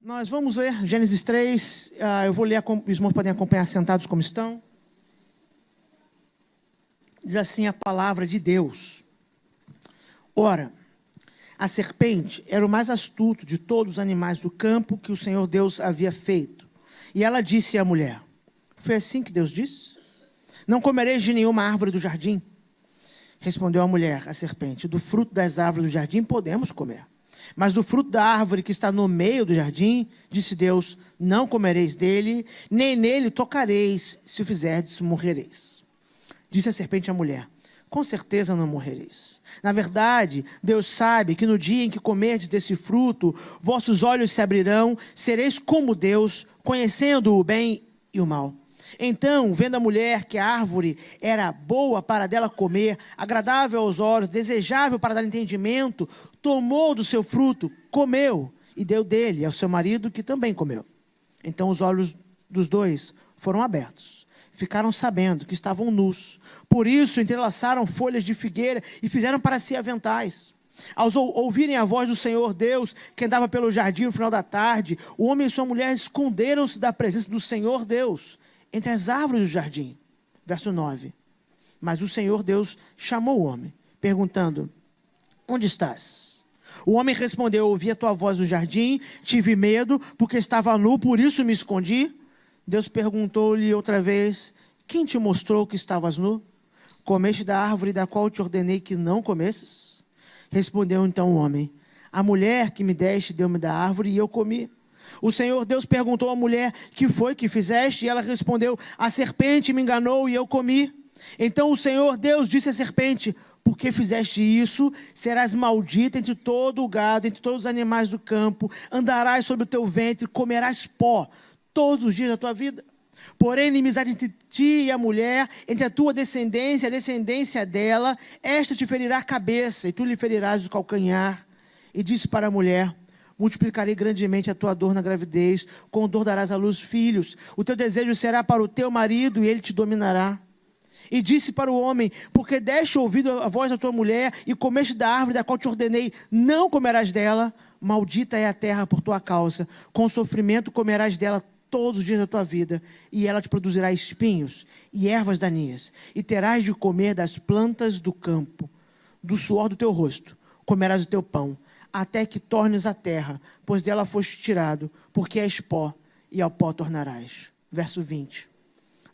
Nós vamos ler Gênesis 3, eu vou ler, os irmãos podem acompanhar sentados como estão. Diz assim a palavra de Deus. Ora, a serpente era o mais astuto de todos os animais do campo que o Senhor Deus havia feito. E ela disse à mulher, foi assim que Deus disse? Não comereis de nenhuma árvore do jardim? Respondeu a mulher, a serpente, do fruto das árvores do jardim podemos comer. Mas do fruto da árvore que está no meio do jardim, disse Deus, não comereis dele, nem nele tocareis, se o fizerdes, morrereis. Disse a serpente à mulher, com certeza não morrereis. Na verdade, Deus sabe que no dia em que comerdes desse fruto, vossos olhos se abrirão, sereis como Deus, conhecendo o bem e o mal. Então, vendo a mulher que a árvore era boa para dela comer, agradável aos olhos, desejável para dar entendimento, tomou do seu fruto, comeu e deu dele ao seu marido, que também comeu. Então os olhos dos dois foram abertos, ficaram sabendo que estavam nus. Por isso entrelaçaram folhas de figueira e fizeram para si aventais. Ao ouvirem a voz do Senhor Deus, que andava pelo jardim no final da tarde, o homem e sua mulher esconderam-se da presença do Senhor Deus entre as árvores do jardim. Verso 9. Mas o Senhor Deus chamou o homem, perguntando, onde estás? O homem respondeu, ouvi a tua voz no jardim, tive medo, porque estava nu, por isso me escondi. Deus perguntou-lhe outra vez, quem te mostrou que estavas nu? Comeste da árvore da qual te ordenei que não comesses? Respondeu então o homem, a mulher que me deste deu-me da árvore e eu comi. O Senhor Deus perguntou à mulher, que foi que fizeste? E ela respondeu, a serpente me enganou e eu comi. Então o Senhor Deus disse à serpente, por que fizeste isso? Serás maldita entre todo o gado, entre todos os animais do campo, andarás sobre o teu ventre, comerás pó todos os dias da tua vida. Porém, inimizade entre ti e a mulher, entre a tua descendência e a descendência dela, esta te ferirá a cabeça e tu lhe ferirás o calcanhar. E disse para a mulher, multiplicarei grandemente a tua dor na gravidez, com dor darás à luz filhos, o teu desejo será para o teu marido e ele te dominará. E disse para o homem, porque deste ouvido a voz da tua mulher e comeste da árvore da qual te ordenei, não comerás dela, maldita é a terra por tua causa, com sofrimento comerás dela todos os dias da tua vida, e ela te produzirá espinhos e ervas daninhas, e terás de comer das plantas do campo, do suor do teu rosto, comerás o teu pão, até que tornes a terra, pois dela foste tirado, porque és pó, e ao pó tornarás. Verso 20.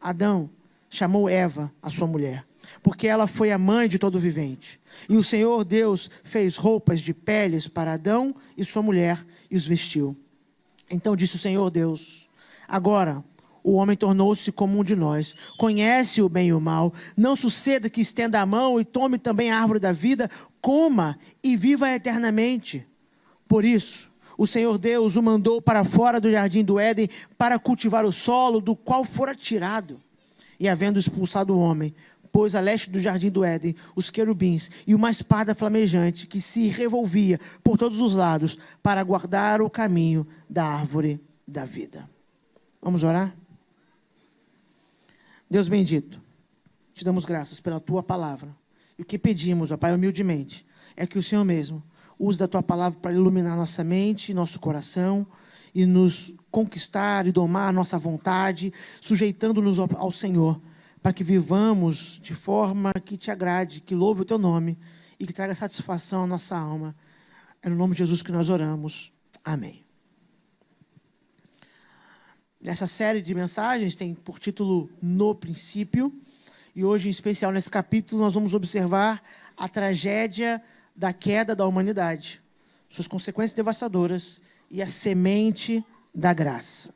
Adão chamou Eva, a sua mulher, porque ela foi a mãe de todo vivente. E o Senhor Deus fez roupas de peles para Adão e sua mulher, e os vestiu. Então disse o Senhor Deus, agora o homem tornou-se como um de nós, conhece o bem e o mal, não suceda que estenda a mão e tome também a árvore da vida, coma e viva eternamente. Por isso, o Senhor Deus o mandou para fora do jardim do Éden para cultivar o solo do qual fora tirado. E havendo expulsado o homem, pôs a leste do jardim do Éden os querubins e uma espada flamejante que se revolvia por todos os lados para guardar o caminho da árvore da vida. Vamos orar? Deus bendito, te damos graças pela tua palavra. E o que pedimos, ó Pai, humildemente, é que o Senhor mesmo use da tua palavra para iluminar nossa mente, nosso coração, e nos conquistar e domar a nossa vontade, sujeitando-nos ao Senhor, para que vivamos de forma que te agrade, que louve o teu nome e que traga satisfação à nossa alma. É no nome de Jesus que nós oramos. Amém. Essa série de mensagens tem por título No Princípio, e hoje, em especial nesse capítulo, nós vamos observar a tragédia da queda da humanidade, suas consequências devastadoras e a semente da graça.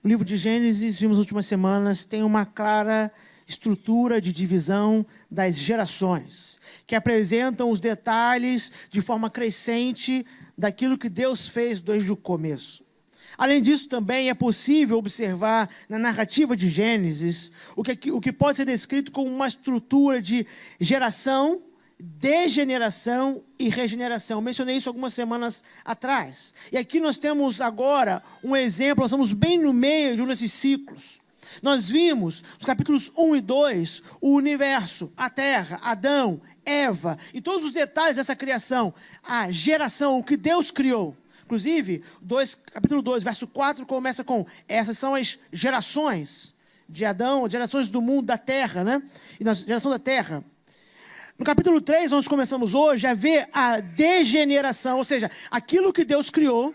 O livro de Gênesis, vimos nas últimas semanas, tem uma clara estrutura de divisão das gerações, que apresentam os detalhes de forma crescente daquilo que Deus fez desde o começo. Além disso, também é possível observar na narrativa de Gênesis o que pode ser descrito como uma estrutura de geração, degeneração e regeneração. Mencionei isso algumas semanas atrás. E aqui nós temos agora um exemplo, nós estamos bem no meio de um desses ciclos. Nós vimos, nos capítulos 1 e 2, o universo, a terra, Adão, Eva e todos os detalhes dessa criação, a geração, o que Deus criou. Inclusive, capítulo 2, verso 4, começa com: essas são as gerações de Adão, gerações do mundo, da terra, né? E na geração da terra. No capítulo 3, nós começamos hoje a ver a degeneração, ou seja, aquilo que Deus criou,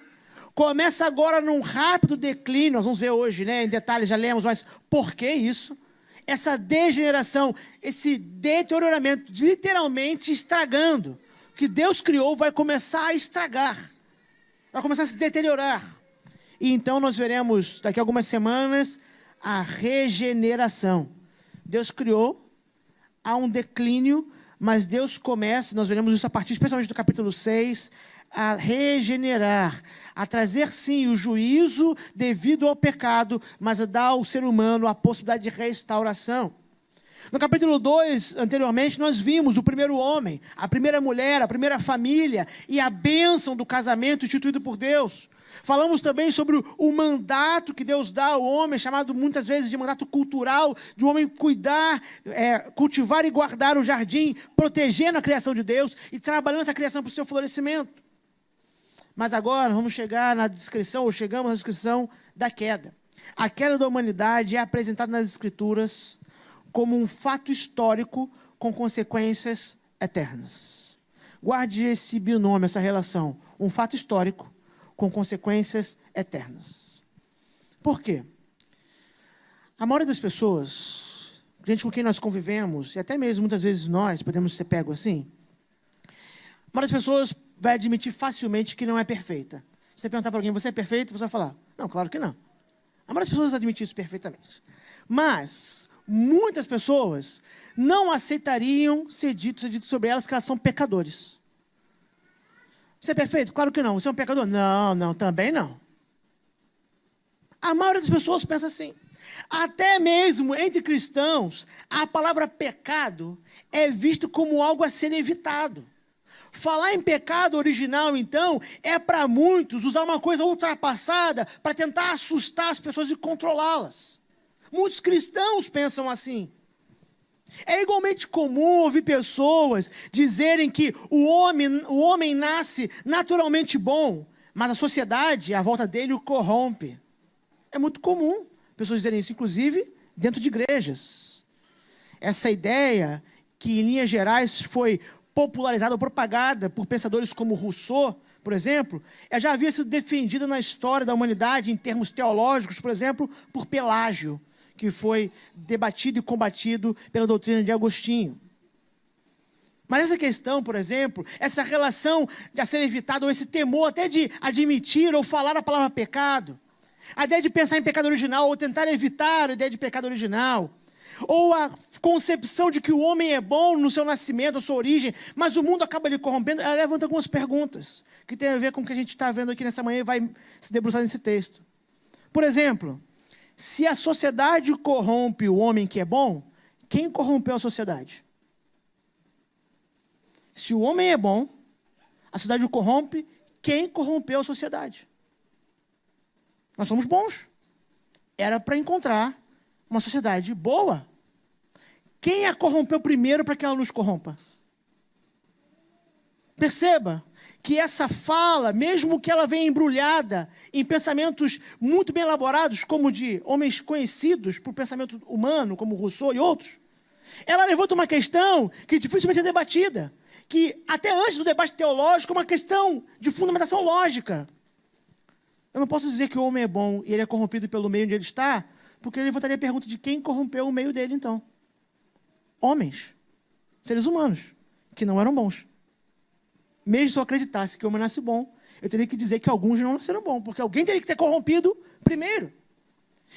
começa agora num rápido declínio. Nós vamos ver hoje, né, em detalhes, já lemos, mas por que isso? Essa degeneração, esse deterioramento, literalmente estragando. O que Deus criou vai começar a estragar, vai começar a se deteriorar. E então nós veremos, daqui a algumas semanas, a regeneração. Deus criou, há um declínio, mas Deus começa, nós veremos isso a partir especialmente do capítulo 6, a regenerar, a trazer sim o juízo devido ao pecado, mas a dar ao ser humano a possibilidade de restauração. No capítulo 2, anteriormente, nós vimos o primeiro homem, a primeira mulher, a primeira família e a bênção do casamento instituído por Deus. Falamos também sobre o mandato que Deus dá ao homem, chamado muitas vezes de mandato cultural, de um homem cuidar, cultivar e guardar o jardim, protegendo a criação de Deus e trabalhando essa criação para o seu florescimento. Mas agora vamos chegar na descrição, ou chegamos na descrição da queda. A queda da humanidade é apresentada nas Escrituras como um fato histórico com consequências eternas. Guarde esse binômio, essa relação. Um fato histórico com consequências eternas. Por quê? A maioria das pessoas, gente com quem nós convivemos, e até mesmo muitas vezes nós podemos ser pegos assim, a maioria das pessoas vai admitir facilmente que não é perfeita. Se você perguntar para alguém, você é perfeito? Você vai falar, não, claro que não. A maioria das pessoas admite isso perfeitamente. Mas muitas pessoas não aceitariam ser dito sobre elas que elas são pecadores. Você é perfeito? Claro que não. Você é um pecador? Não, não, também não. A maioria das pessoas pensa assim. Até mesmo entre cristãos, a palavra pecado é visto como algo a ser evitado. Falar em pecado original, então, é para muitos usar uma coisa ultrapassada para tentar assustar as pessoas e controlá-las. Muitos cristãos pensam assim. É igualmente comum ouvir pessoas dizerem que o homem nasce naturalmente bom, mas a sociedade, à volta dele, o corrompe. É muito comum pessoas dizerem isso, inclusive dentro de igrejas. Essa ideia, que em linhas gerais foi popularizada ou propagada por pensadores como Rousseau, por exemplo, já havia sido defendida na história da humanidade, em termos teológicos, por exemplo, por Pelágio, que foi debatido e combatido pela doutrina de Agostinho. Mas essa questão, por exemplo, essa relação de ser evitada, ou esse temor até de admitir ou falar a palavra pecado, a ideia de pensar em pecado original, ou tentar evitar a ideia de pecado original, ou a concepção de que o homem é bom no seu nascimento, a sua origem, mas o mundo acaba lhe corrompendo, ela levanta algumas perguntas, que tem a ver com o que a gente está vendo aqui nessa manhã e vai se debruçar nesse texto. Por exemplo, se a sociedade corrompe o homem que é bom, quem corrompeu a sociedade? Se o homem é bom, a sociedade o corrompe, quem corrompeu a sociedade? Nós somos bons. Era para encontrar uma sociedade boa. Quem a corrompeu primeiro para que ela nos corrompa? Perceba que essa fala, mesmo que ela venha embrulhada em pensamentos muito bem elaborados, como de homens conhecidos por pensamento humano, como Rousseau e outros, ela levanta uma questão que dificilmente é debatida, que até antes do debate teológico é uma questão de fundamentação lógica. Eu não posso dizer que o homem é bom e ele é corrompido pelo meio onde ele está, porque ele levantaria a pergunta de quem corrompeu o meio dele, então. Homens, seres humanos, que não eram bons. Mesmo se eu acreditasse que o homem nasce bom, eu teria que dizer que alguns não nasceram bom, porque alguém teria que ter corrompido primeiro.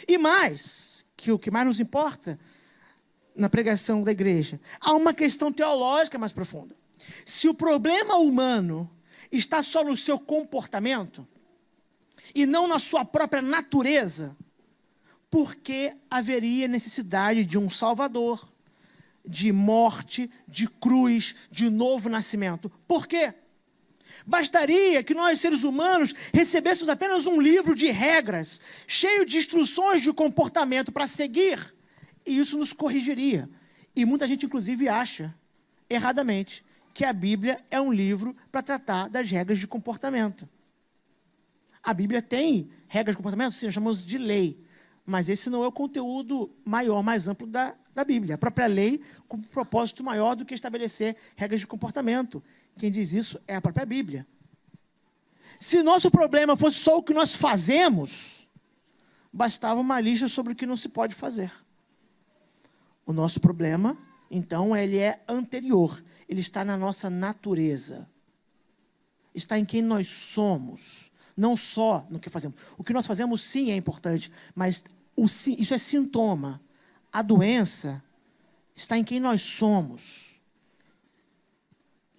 E mais, que o que mais nos importa na pregação da igreja, há uma questão teológica mais profunda. Se o problema humano está só no seu comportamento e não na sua própria natureza, por que haveria necessidade de um Salvador, de morte, de cruz, de novo nascimento? Por quê? Bastaria que nós, seres humanos, recebêssemos apenas um livro de regras, cheio de instruções de comportamento para seguir, e isso nos corrigiria. E muita gente, inclusive, acha, erradamente, que a Bíblia é um livro para tratar das regras de comportamento. A Bíblia tem regras de comportamento, sim, nós chamamos de lei. Mas esse não é o conteúdo maior, mais amplo da Bíblia. A própria lei com um propósito maior do que estabelecer regras de comportamento. Quem diz isso é a própria Bíblia. Se nosso problema fosse só o que nós fazemos, bastava uma lista sobre o que não se pode fazer. O nosso problema, então, ele é anterior. Ele está na nossa natureza. Está em quem nós somos. Não só no que fazemos. O que nós fazemos, sim, é importante, mas isso é sintoma. A doença está em quem nós somos.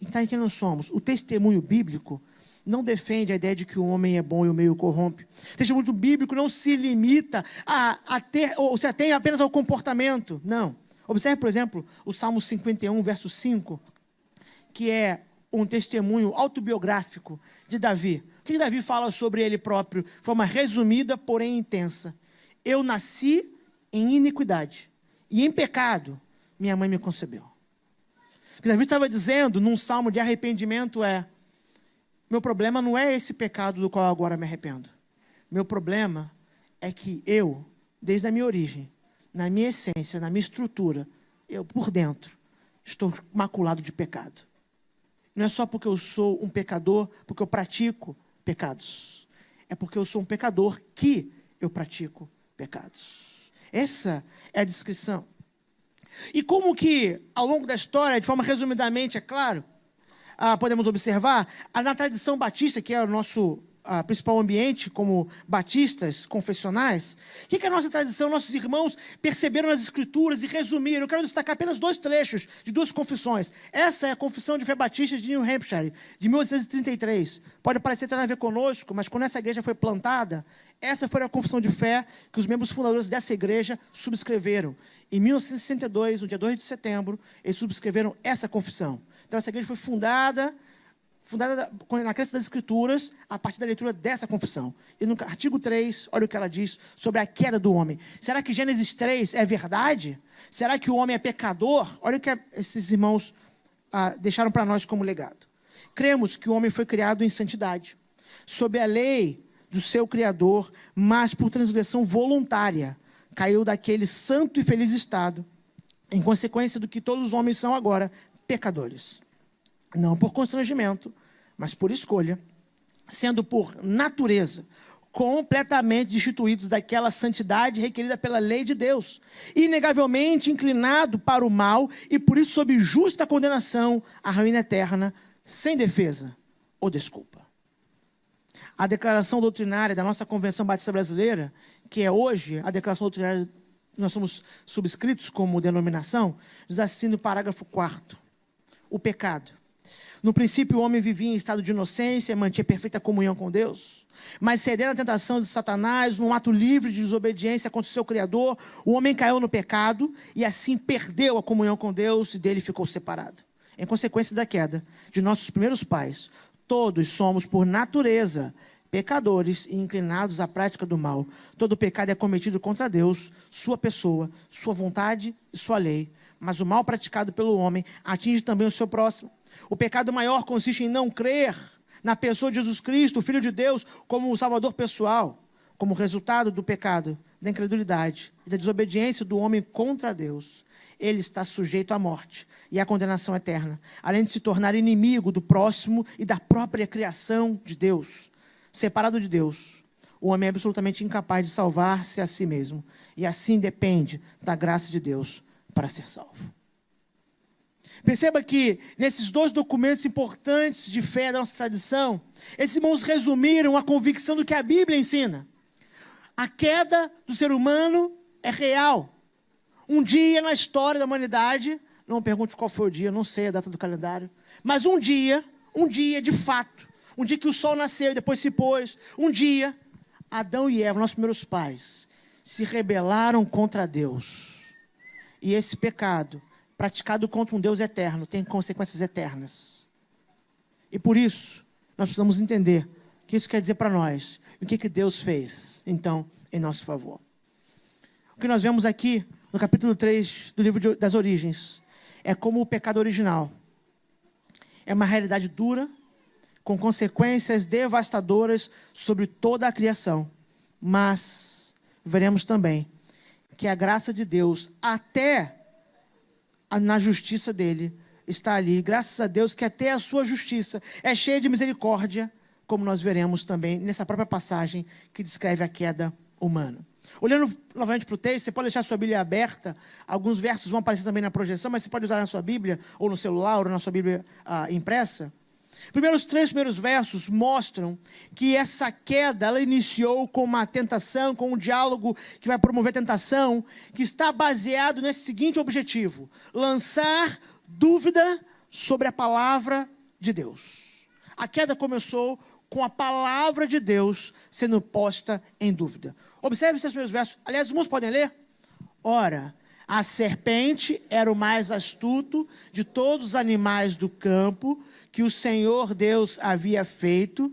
Está em quem nós somos. O testemunho bíblico não defende a ideia de que o homem é bom e o meio corrompe. O testemunho bíblico não se limita a ter, ou se atém apenas ao comportamento. Não. Observe, por exemplo, o Salmo 51, verso 5, que é um testemunho autobiográfico de Davi. O que Davi fala sobre ele próprio? De forma resumida, porém intensa. Eu nasci em iniquidade, e em pecado minha mãe me concebeu. O que Davi estava dizendo num salmo de arrependimento é: meu problema não é esse pecado do qual agora me arrependo. Meu problema é que eu, desde a minha origem, na minha essência, na minha estrutura, eu por dentro, estou maculado de pecado. Não é só porque eu sou um pecador, porque eu pratico pecados. É porque eu sou um pecador que eu pratico pecados. Essa é a descrição. E como que, ao longo da história, de forma resumidamente, é claro, podemos observar, na tradição batista, que é o nosso principal ambiente, como batistas confessionais, o que é a nossa tradição? Nossos irmãos perceberam nas escrituras e resumiram. Eu quero destacar apenas 2 trechos de 2 confissões. Essa é a Confissão de Fé Batista de New Hampshire, de 1833. Pode parecer ter nada a ver conosco, mas quando essa igreja foi plantada, essa foi a confissão de fé que os membros fundadores dessa igreja subscreveram. Em 1962, no dia 2 de setembro, eles subscreveram essa confissão. Então essa igreja foi fundada na crença das Escrituras, a partir da leitura dessa confissão. E no artigo 3, olha o que ela diz sobre a queda do homem. Será que Gênesis 3 é verdade? Será que o homem é pecador? Olha o que esses irmãos deixaram para nós como legado. Cremos que o homem foi criado em santidade, sob a lei do seu Criador, mas por transgressão voluntária, caiu daquele santo e feliz estado, em consequência do que todos os homens são agora, pecadores. Não por constrangimento, mas por escolha, sendo por natureza completamente destituídos daquela santidade requerida pela lei de Deus, inegavelmente inclinado para o mal e por isso sob justa condenação à ruína eterna, sem defesa ou desculpa. A declaração doutrinária da nossa Convenção Batista Brasileira, que é hoje a declaração doutrinária que nós somos subscritos como denominação, diz assim no parágrafo 4º, o pecado. No princípio, o homem vivia em estado de inocência, mantinha perfeita comunhão com Deus. Mas cedendo à tentação de Satanás, num ato livre de desobediência contra o seu Criador, o homem caiu no pecado e assim perdeu a comunhão com Deus e dele ficou separado. Em consequência da queda de nossos primeiros pais, todos somos, por natureza, pecadores e inclinados à prática do mal. Todo pecado é cometido contra Deus, sua pessoa, sua vontade e sua lei. Mas o mal praticado pelo homem atinge também o seu próximo. O pecado maior consiste em não crer na pessoa de Jesus Cristo, o Filho de Deus, como o Salvador pessoal, como resultado do pecado, da incredulidade e da desobediência do homem contra Deus. Ele está sujeito à morte e à condenação eterna, além de se tornar inimigo do próximo e da própria criação de Deus. Separado de Deus, o homem é absolutamente incapaz de salvar-se a si mesmo, e assim depende da graça de Deus para ser salvo. Perceba que nesses 2 documentos importantes de fé da nossa tradição, esses irmãos resumiram a convicção do que a Bíblia ensina. A queda do ser humano é real. Um dia na história da humanidade, não me pergunte qual foi o dia, não sei a data do calendário, mas um dia de fato, um dia que o sol nasceu e depois se pôs, um dia, Adão e Eva, nossos primeiros pais, se rebelaram contra Deus. E esse pecado, praticado contra um Deus eterno, tem consequências eternas. E por isso, nós precisamos entender o que isso quer dizer para nós. E o que Deus fez, então, em nosso favor. O que nós vemos aqui, no capítulo 3 do livro das Origens, é como o pecado original é uma realidade dura, com consequências devastadoras sobre toda a criação. Mas veremos também que a graça de Deus, até na justiça dele, está ali. Graças a Deus que até a sua justiça é cheia de misericórdia, como nós veremos também nessa própria passagem que descreve a queda humana. Olhando novamente para o texto, você pode deixar a sua Bíblia aberta. Alguns versos vão aparecer também na projeção, mas você pode usar na sua Bíblia, ou no celular, ou na sua Bíblia impressa. Os 3 primeiros versos mostram que essa queda, ela iniciou com uma tentação, com um diálogo que vai promover a tentação, que está baseado nesse seguinte objetivo: lançar dúvida sobre a palavra de Deus. A queda começou com a palavra de Deus sendo posta em dúvida. Observe esses primeiros versos. Aliás, os irmãos podem ler? Ora, a serpente era o mais astuto de todos os animais do campo que o Senhor Deus havia feito.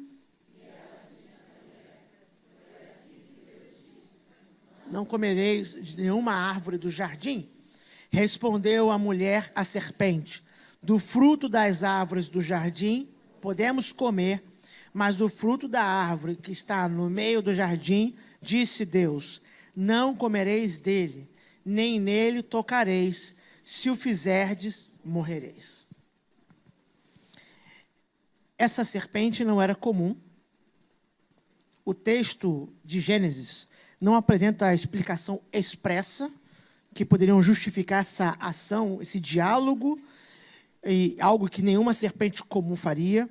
Não comereis de nenhuma árvore do jardim? Respondeu a mulher à serpente: do fruto das árvores do jardim podemos comer, mas do fruto da árvore que está no meio do jardim, disse Deus: não comereis dele, nem nele tocareis, se o fizerdes, morrereis. Essa serpente não era comum. O texto de Gênesis não apresenta a explicação expressa que poderiam justificar essa ação, esse diálogo, e algo que nenhuma serpente comum faria.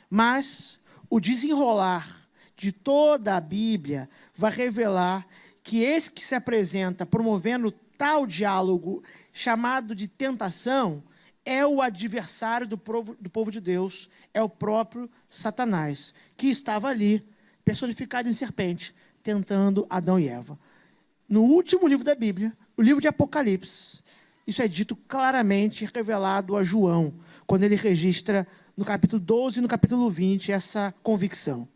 Mas o desenrolar de toda a Bíblia vai revelar que esse que se apresenta promovendo tal diálogo chamado de tentação é o adversário do povo de Deus, é o próprio Satanás, que estava ali, personificado em serpente, tentando Adão e Eva. No último livro da Bíblia, o livro de Apocalipse, isso é dito claramente, revelado a João, quando ele registra no capítulo 12 e no capítulo 20 essa convicção.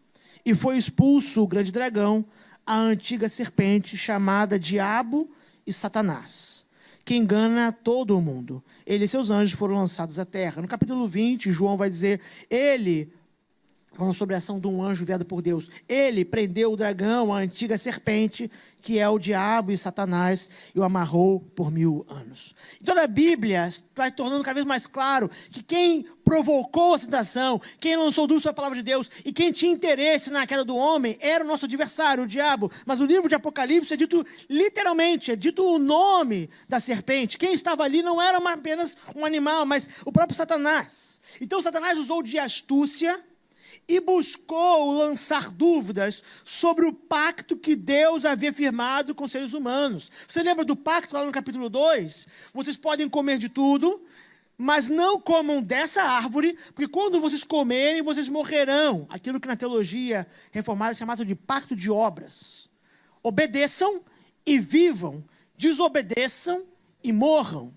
E foi expulso o grande dragão, a antiga serpente, chamada Diabo e Satanás, que engana todo o mundo. Ele e seus anjos foram lançados à terra. No capítulo 20, João vai dizer, falando sobre a ação de um anjo enviado por Deus, ele prendeu o dragão, a antiga serpente, que é o diabo e Satanás, e o amarrou por 1000 anos. Então a Bíblia vai tornando cada vez mais claro que quem provocou a tentação, quem lançou dúvida sobre a palavra de Deus, e quem tinha interesse na queda do homem, era o nosso adversário, o diabo. Mas o livro de Apocalipse é dito literalmente, é dito o nome da serpente. Quem estava ali não era apenas um animal, mas o próprio Satanás. Então Satanás usou de astúcia e buscou lançar dúvidas sobre o pacto que Deus havia firmado com os seres humanos. Você lembra do pacto lá no capítulo 2? Vocês podem comer de tudo, mas não comam dessa árvore, porque quando vocês comerem, vocês morrerão. Aquilo que na teologia reformada é chamado de pacto de obras. Obedeçam e vivam, desobedeçam e morram.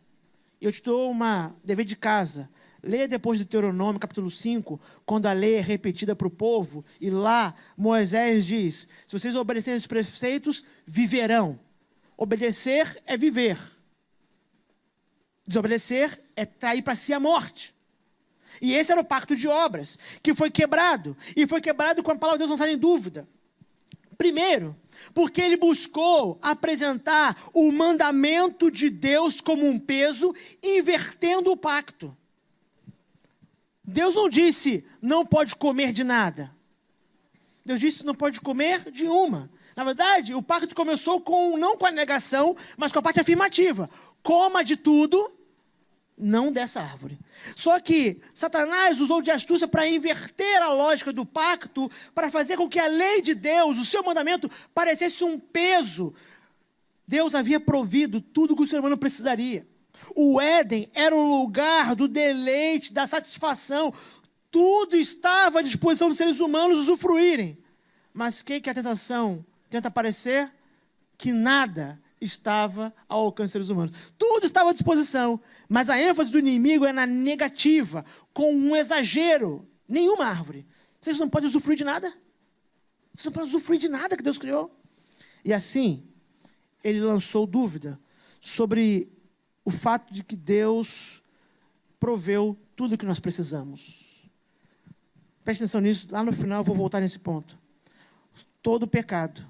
Eu te dou uma dever de casa. Leia depois do Deuteronômio, capítulo 5, quando a lei é repetida para o povo, e lá Moisés diz, se vocês obedecerem esses preceitos, viverão. Obedecer é viver. Desobedecer é trair para si a morte. E esse era o pacto de obras, que foi quebrado. E foi quebrado com a palavra de Deus lançada em dúvida. Primeiro, porque ele buscou apresentar o mandamento de Deus como um peso, invertendo o pacto. Deus não disse, não pode comer de nada. Deus disse, não pode comer de uma. Na verdade, o pacto começou não com a negação, mas com a parte afirmativa. Coma de tudo, não dessa árvore. Só que Satanás usou de astúcia para inverter a lógica do pacto, para fazer com que a lei de Deus, o seu mandamento, parecesse um peso. Deus havia provido tudo que o ser humano precisaria. O Éden era o lugar do deleite, da satisfação. Tudo estava à disposição dos seres humanos usufruírem. Mas o que a tentação tenta parecer? Que nada estava ao alcance dos seres humanos. Tudo estava à disposição, mas a ênfase do inimigo é na negativa, com um exagero. Nenhuma árvore. Vocês não podem usufruir de nada. Vocês não podem usufruir de nada que Deus criou. E assim, ele lançou dúvida sobre o fato de que Deus proveu tudo o que nós precisamos. Preste atenção nisso, lá no final eu vou voltar nesse ponto. Todo pecado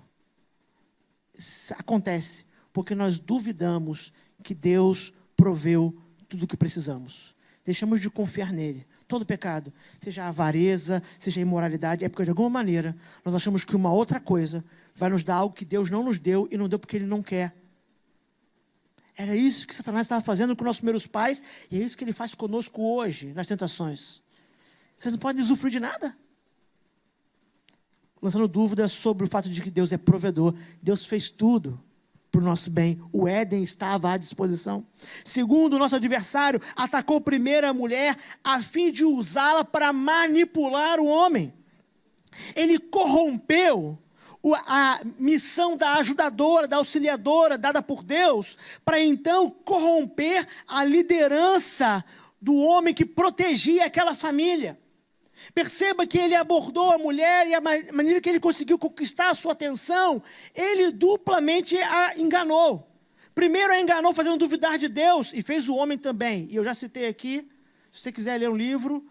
acontece porque nós duvidamos que Deus proveu tudo o que precisamos. Deixamos de confiar nele. Todo pecado, seja avareza, seja imoralidade, é porque de alguma maneira nós achamos que uma outra coisa vai nos dar algo que Deus não nos deu e não deu porque ele não quer. Era isso que Satanás estava fazendo com nossos primeiros pais e é isso que ele faz conosco hoje, nas tentações. Vocês não podem usufruir de nada. Lançando dúvidas sobre o fato de que Deus é provedor. Deus fez tudo para o nosso bem. O Éden estava à disposição. Segundo, o nosso adversário atacou primeiro a mulher a fim de usá-la para manipular o homem. Ele corrompeu a missão da ajudadora, da auxiliadora dada por Deus, para então corromper a liderança do homem que protegia aquela família. Perceba que ele abordou a mulher e a maneira que ele conseguiu conquistar a sua atenção, ele duplamente a enganou. Primeiro a enganou fazendo duvidar de Deus e fez o homem também. E eu já citei aqui, se você quiser ler um livro,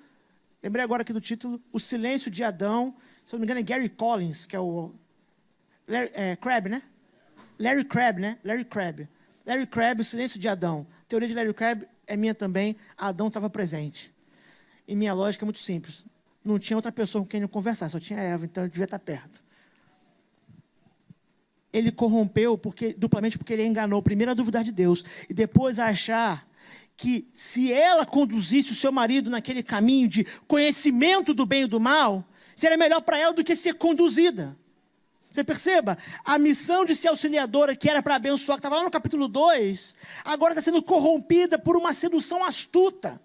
lembrei agora aqui do título, O Silêncio de Adão, se eu não me engano é Gary Collins, que é o Crabb, né? Larry Crabb, né? Larry Crabb, O Silêncio de Adão. A teoria de Larry Crabb é minha também, Adão estava presente. E minha lógica é muito simples. Não tinha outra pessoa com quem ele conversar, só tinha Eva, então ele devia estar perto. Ele corrompeu duplamente porque ele enganou primeiro a duvidar de Deus e depois a achar que se ela conduzisse o seu marido naquele caminho de conhecimento do bem e do mal, seria melhor para ela do que ser conduzida. Você perceba, a missão de ser auxiliadora, que era para abençoar, que estava lá no capítulo 2, agora está sendo corrompida por uma sedução astuta.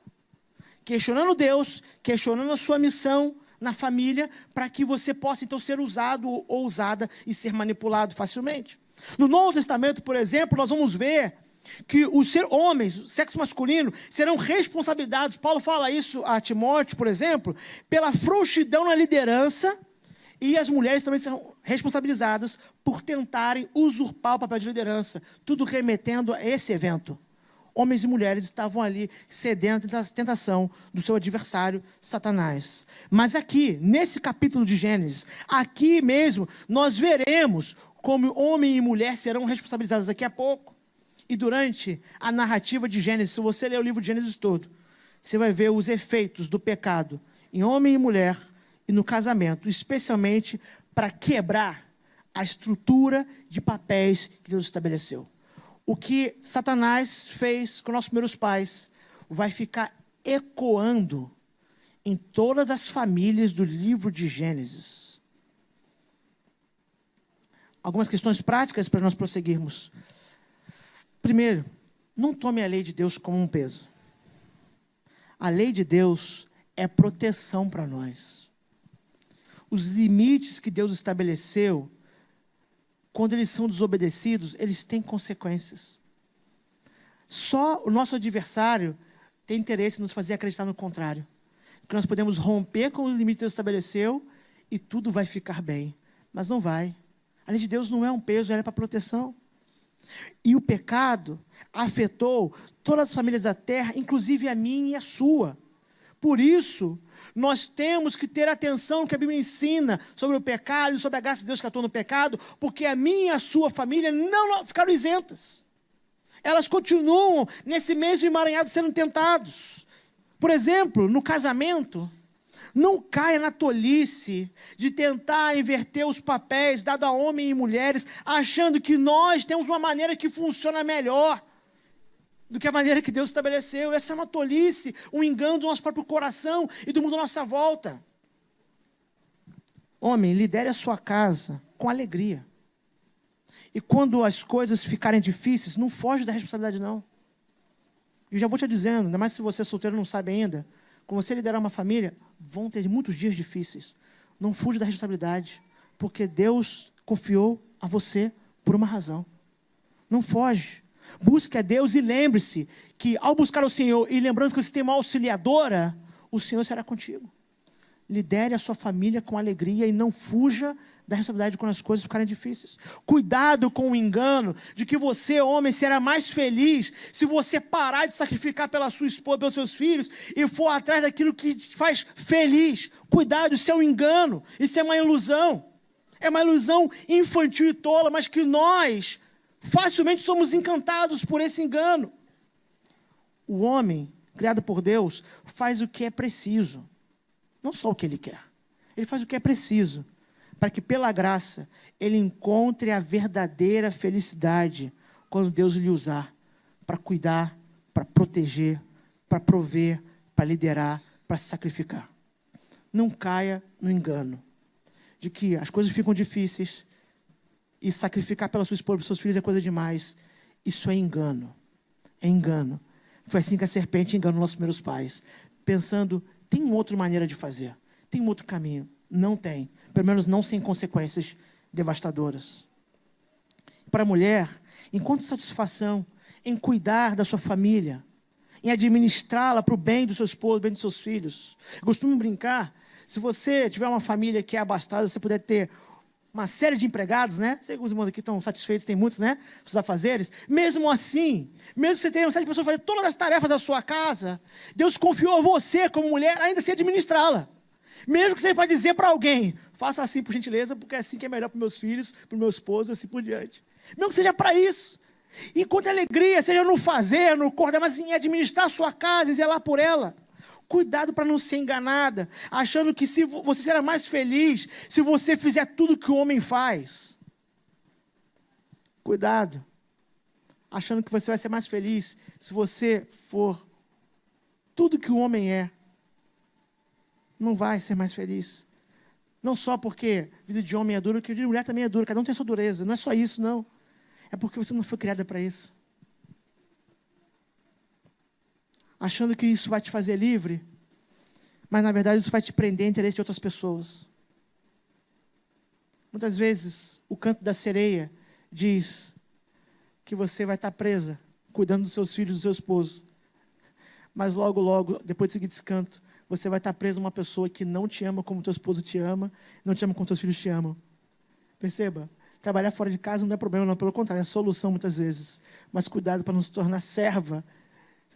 Questionando Deus, questionando a sua missão na família, para que você possa então ser usado ou usada e ser manipulado facilmente. No Novo Testamento, por exemplo, nós vamos ver que os homens, o sexo masculino, serão responsabilizados, Paulo fala isso a Timóteo, por exemplo, pela frouxidão na liderança, e as mulheres também serão responsabilizadas por tentarem usurpar o papel de liderança, tudo remetendo a esse evento. Homens e mulheres estavam ali cedendo à tentação do seu adversário, Satanás. Mas aqui, nesse capítulo de Gênesis, aqui mesmo, nós veremos como homem e mulher serão responsabilizados daqui a pouco. E durante a narrativa de Gênesis, se você ler o livro de Gênesis todo, você vai ver os efeitos do pecado em homem e mulher e no casamento, especialmente para quebrar a estrutura de papéis que Deus estabeleceu. O que Satanás fez com nossos primeiros pais vai ficar ecoando em todas as famílias do livro de Gênesis. Algumas questões práticas para nós prosseguirmos. Primeiro, não tome a lei de Deus como um peso. A lei de Deus é proteção para nós. Os limites que Deus estabeleceu, quando eles são desobedecidos, eles têm consequências. Só o nosso adversário tem interesse em nos fazer acreditar no contrário. Que nós podemos romper com os limites que Deus estabeleceu e tudo vai ficar bem. Mas não vai. A lei de Deus não é um peso, ela é para proteção. E o pecado afetou todas as famílias da terra, inclusive a minha e a sua. Por isso, nós temos que ter atenção no que a Bíblia ensina sobre o pecado e sobre a graça de Deus que atua no pecado, porque a minha e a sua família não ficaram isentas. Elas continuam nesse mesmo emaranhado sendo tentados. Por exemplo, no casamento, não caia na tolice de tentar inverter os papéis dado a homens e mulheres, achando que nós temos uma maneira que funciona melhor do que a maneira que Deus estabeleceu. Essa é uma tolice, um engano do nosso próprio coração e do mundo à nossa volta. Homem, lidere a sua casa com alegria. E quando as coisas ficarem difíceis, não foge da responsabilidade, não. E já vou te dizendo, ainda mais se você é solteiro e não sabe ainda, quando você liderar uma família, vão ter muitos dias difíceis. Não fuja da responsabilidade, porque Deus confiou a você por uma razão. Não foge. Busque a Deus e lembre-se que ao buscar o Senhor e lembrando que você tem uma auxiliadora, o Senhor será contigo. lidere a sua família com alegria e não fuja da responsabilidade quando as coisas ficarem difíceis. Cuidado com o engano de que você, homem, será mais feliz se você parar de sacrificar pela sua esposa, pelos seus filhos e for atrás daquilo que te faz feliz. Cuidado, isso é um engano, isso é uma ilusão. É uma ilusão infantil e tola, mas que nós facilmente somos encantados por esse engano. O homem, criado por Deus, faz o que é preciso, não só o que ele quer. Ele faz o que é preciso, para que pela graça ele encontre a verdadeira felicidade quando Deus lhe usar para cuidar, para proteger, para prover, para liderar, para se sacrificar. Não caia no engano de que as coisas ficam difíceis e sacrificar pela sua esposa, pelos seus filhos é coisa demais. Isso é engano. É engano. Foi assim que a serpente enganou nossos primeiros pais, pensando, tem uma outra maneira de fazer, tem um outro caminho. Não tem. Pelo menos não sem consequências devastadoras. Para a mulher, encontre satisfação em cuidar da sua família, em administrá-la para o bem do seu esposo, bem dos seus filhos. Eu costumo brincar, se você tiver uma família que é abastada, você puder ter uma série de empregados, né? Sei que os irmãos aqui estão satisfeitos, tem muitos, né? Os afazeres. Mesmo assim, mesmo que você tenha uma série de pessoas fazer todas as tarefas da sua casa, Deus confiou a você, como mulher, ainda assim administrá-la. Mesmo que você pode dizer para alguém, faça assim por gentileza, porque é assim que é melhor para os meus filhos, para o meu esposo, assim por diante. Mesmo que seja para isso. Enquanto alegria, seja no fazer, no acordar, mas em administrar a sua casa e zelar por ela. Cuidado para não ser enganada, achando que se você será mais feliz se você fizer tudo que o homem faz. Cuidado, achando que você vai ser mais feliz se você for tudo que o homem é. Não vai ser mais feliz. Não só porque a vida de homem é dura, que a vida de mulher também é dura. Cada um tem sua dureza. Não é só isso, não. É porque você não foi criada para isso. Achando que isso vai te fazer livre, mas na verdade isso vai te prender a interesse de outras pessoas. Muitas vezes o canto da sereia diz que você vai estar presa, cuidando dos seus filhos, do seu esposo. Mas logo, logo, depois de seguir esse canto, você vai estar preso a uma pessoa que não te ama como teu esposo te ama, não te ama como teus filhos te amam. Perceba, trabalhar fora de casa não é problema, não, pelo contrário, é solução muitas vezes. Mas cuidado para não se tornar serva,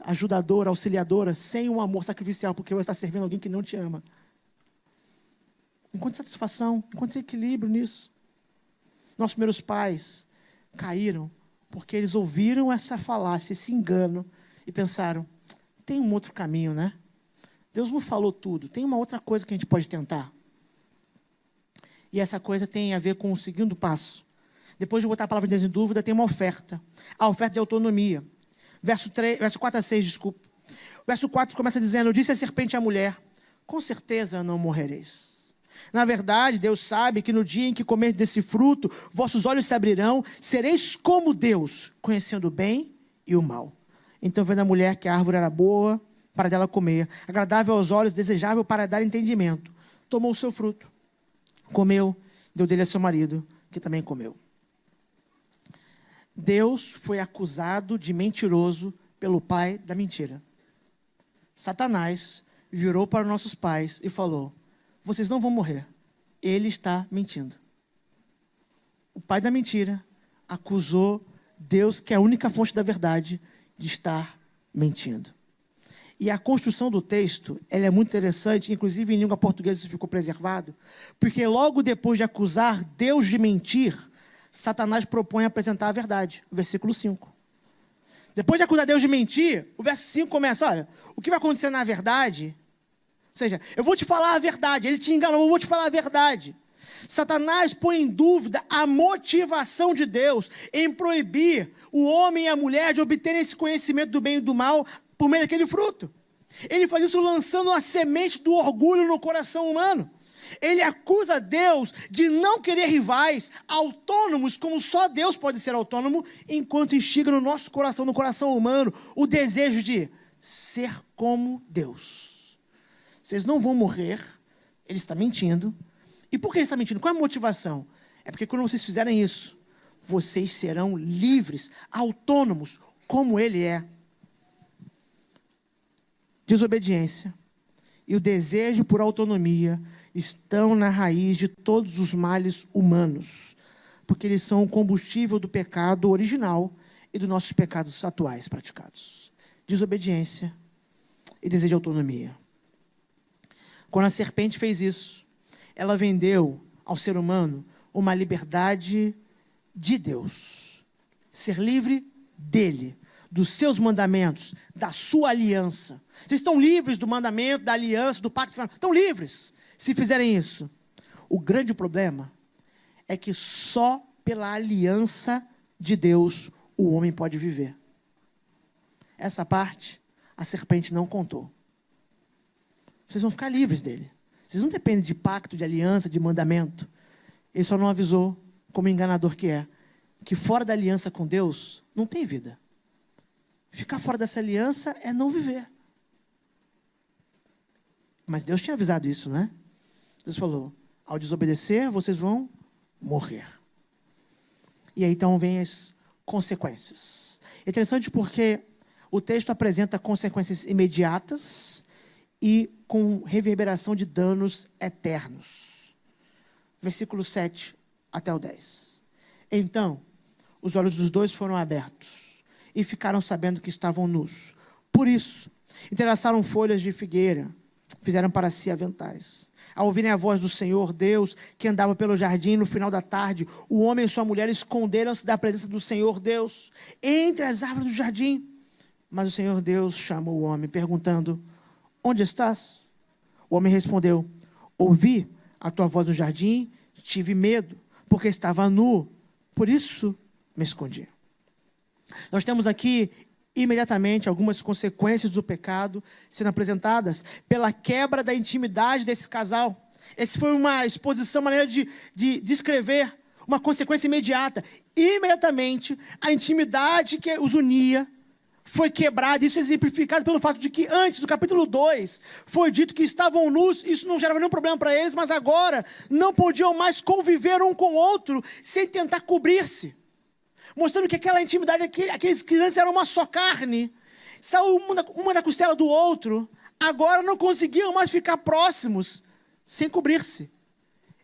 ajudadora, auxiliadora, sem um amor sacrificial, porque você está servindo alguém que não te ama. Encontre satisfação, encontre equilíbrio nisso. Nossos primeiros pais caíram porque eles ouviram essa falácia, esse engano, e pensaram, tem um outro caminho, né? Deus não falou tudo, tem uma outra coisa que a gente pode tentar. E essa coisa tem a ver com o segundo passo. Depois de botar a palavra de Deus em dúvida, tem uma oferta. A oferta de autonomia. Verso 4 a 6, desculpa. O verso 4 começa dizendo, disse a serpente à mulher, com certeza não morrereis. Na verdade, Deus sabe que no dia em que comer desse fruto, vossos olhos se abrirão, sereis como Deus, conhecendo o bem e o mal. Então, vendo a mulher que a árvore era boa para dela comer, agradável aos olhos, desejável para dar entendimento, tomou o seu fruto, comeu, deu dele a seu marido, que também comeu. Deus foi acusado de mentiroso pelo pai da mentira. Satanás virou para nossos pais e falou, vocês não vão morrer, ele está mentindo. O pai da mentira acusou Deus, que é a única fonte da verdade, de estar mentindo. E a construção do texto, ela é muito interessante, inclusive em língua portuguesa isso ficou preservado, porque logo depois de acusar Deus de mentir, Satanás propõe apresentar a verdade, o versículo 5. Depois de acusar Deus de mentir, o verso 5 começa, olha, o que vai acontecer na verdade, ou seja, eu vou te falar a verdade, ele te enganou, eu vou te falar a verdade. Satanás põe em dúvida a motivação de Deus em proibir o homem e a mulher de obterem esse conhecimento do bem e do mal por meio daquele fruto. Ele faz isso lançando a semente do orgulho no coração humano. Ele acusa Deus de não querer rivais autônomos, como só Deus pode ser autônomo, enquanto instiga no nosso coração, no coração humano, o desejo de ser como Deus. Vocês não vão morrer, ele está mentindo. E por que ele está mentindo? Qual é a motivação? É porque quando vocês fizerem isso, vocês serão livres, autônomos, como ele é. Desobediência e o desejo por autonomia estão na raiz de todos os males humanos, porque eles são o combustível do pecado original e dos nossos pecados atuais praticados. Desobediência e desejo de autonomia. Quando a serpente fez isso, ela vendeu ao ser humano uma liberdade de Deus. Ser livre dele, dos seus mandamentos, da sua aliança. Vocês estão livres do mandamento, da aliança, do pacto. Estão livres se fizerem isso. O grande problema é que só pela aliança de Deus o homem pode viver. Essa parte a serpente não contou. Vocês vão ficar livres dele. Vocês não dependem de pacto, de aliança, de mandamento. Ele só não avisou, como enganador que é, que fora da aliança com Deus não tem vida. Ficar fora dessa aliança é não viver. Mas Deus tinha avisado isso, né? Deus falou, ao desobedecer, vocês vão morrer. E aí então vem as consequências. É interessante porque o texto apresenta consequências imediatas e com reverberação de danos eternos. Versículo 7 até o 10. Então, os olhos dos dois foram abertos e ficaram sabendo que estavam nus. Por isso, entrelaçaram folhas de figueira, fizeram para si aventais. Ao ouvirem a voz do Senhor Deus, que andava pelo jardim no final da tarde, o homem e sua mulher esconderam-se da presença do Senhor Deus entre as árvores do jardim. Mas o Senhor Deus chamou o homem, perguntando, onde estás? O homem respondeu, ouvi a tua voz no jardim, tive medo, porque estava nu, por isso me escondi. Nós temos aqui imediatamente algumas consequências do pecado sendo apresentadas pela quebra da intimidade desse casal. Essa foi uma exposição, maneira de descrever uma consequência imediata. Imediatamente, a intimidade que os unia foi quebrada. Isso é exemplificado pelo fato de que antes do capítulo 2 foi dito que estavam nus. Isso não gerava nenhum problema para eles, mas agora não podiam mais conviver um com o outro sem tentar cobrir-se. Mostrando que aquela intimidade, aqueles que antes eram uma só carne, saiu uma da costela do outro, agora não conseguiam mais ficar próximos sem cobrir-se.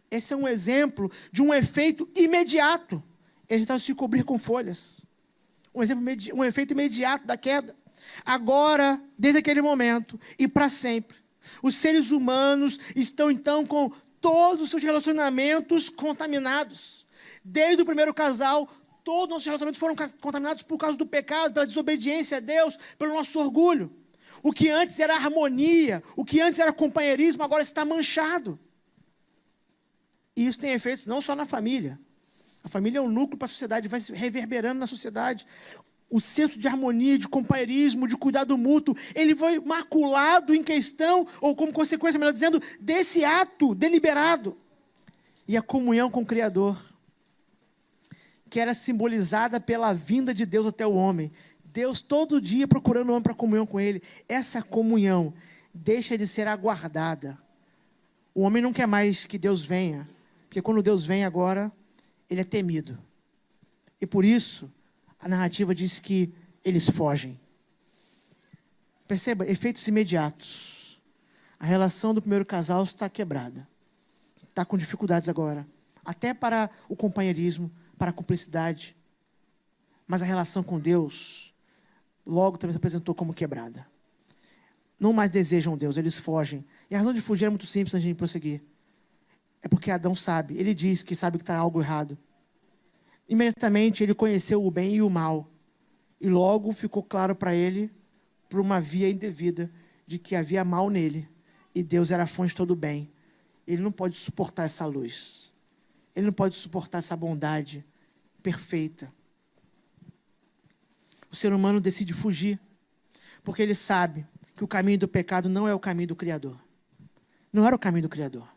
Esse é um exemplo de um efeito imediato. Eles estavam se cobrir com folhas. Um efeito imediato da queda. Agora, desde aquele momento e para sempre, os seres humanos estão então com todos os seus relacionamentos contaminados. Desde o primeiro casal, todos os nossos relacionamentos foram contaminados por causa do pecado, pela desobediência a Deus, pelo nosso orgulho. O que antes era harmonia, o que antes era companheirismo, agora está manchado. E isso tem efeitos não só na família. A família é um núcleo para a sociedade, vai se reverberando na sociedade. O senso de harmonia, de companheirismo, de cuidado mútuo, ele foi maculado em questão, ou como consequência, melhor dizendo, desse ato deliberado. E a comunhão com o Criador, que era simbolizada pela vinda de Deus até o homem. Deus todo dia procurando o homem para comunhão com ele. Essa comunhão deixa de ser aguardada. O homem não quer mais que Deus venha, porque quando Deus vem agora, ele é temido. E por isso, a narrativa diz que eles fogem. Perceba, efeitos imediatos. A relação do primeiro casal está quebrada. Está com dificuldades agora. Até para o companheirismo, para a cumplicidade. Mas a relação com Deus, logo também se apresentou como quebrada. Não mais desejam Deus, eles fogem. E a razão de fugir é muito simples antes de prosseguir. É porque Adão sabe, ele diz que sabe que está algo errado. Imediatamente ele conheceu o bem e o mal. E logo ficou claro para ele, por uma via indevida, de que havia mal nele. E Deus era a fonte de todo o bem. Ele não pode suportar essa luz. Ele não pode suportar essa bondade perfeita. O ser humano decide fugir, porque ele sabe que o caminho do pecado não é o caminho do Criador. Não era o caminho do Criador.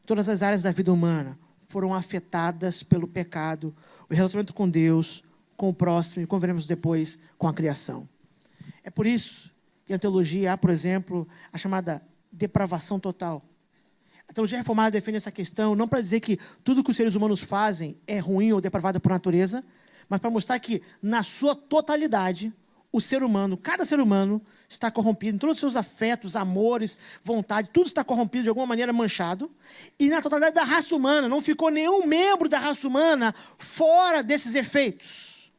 Todas as áreas da vida humana foram afetadas pelo pecado, o relacionamento com Deus, com o próximo e, como veremos depois, com a criação. É por isso que na teologia há, por exemplo, a chamada depravação total. A teologia reformada defende essa questão não para dizer que tudo que os seres humanos fazem é ruim ou depravado por natureza, mas para mostrar que, na sua totalidade, o ser humano, cada ser humano está corrompido, em todos os seus afetos, amores, vontade, tudo está corrompido, de alguma maneira manchado. E na totalidade da raça humana, não ficou nenhum membro da raça humana fora desses efeitos.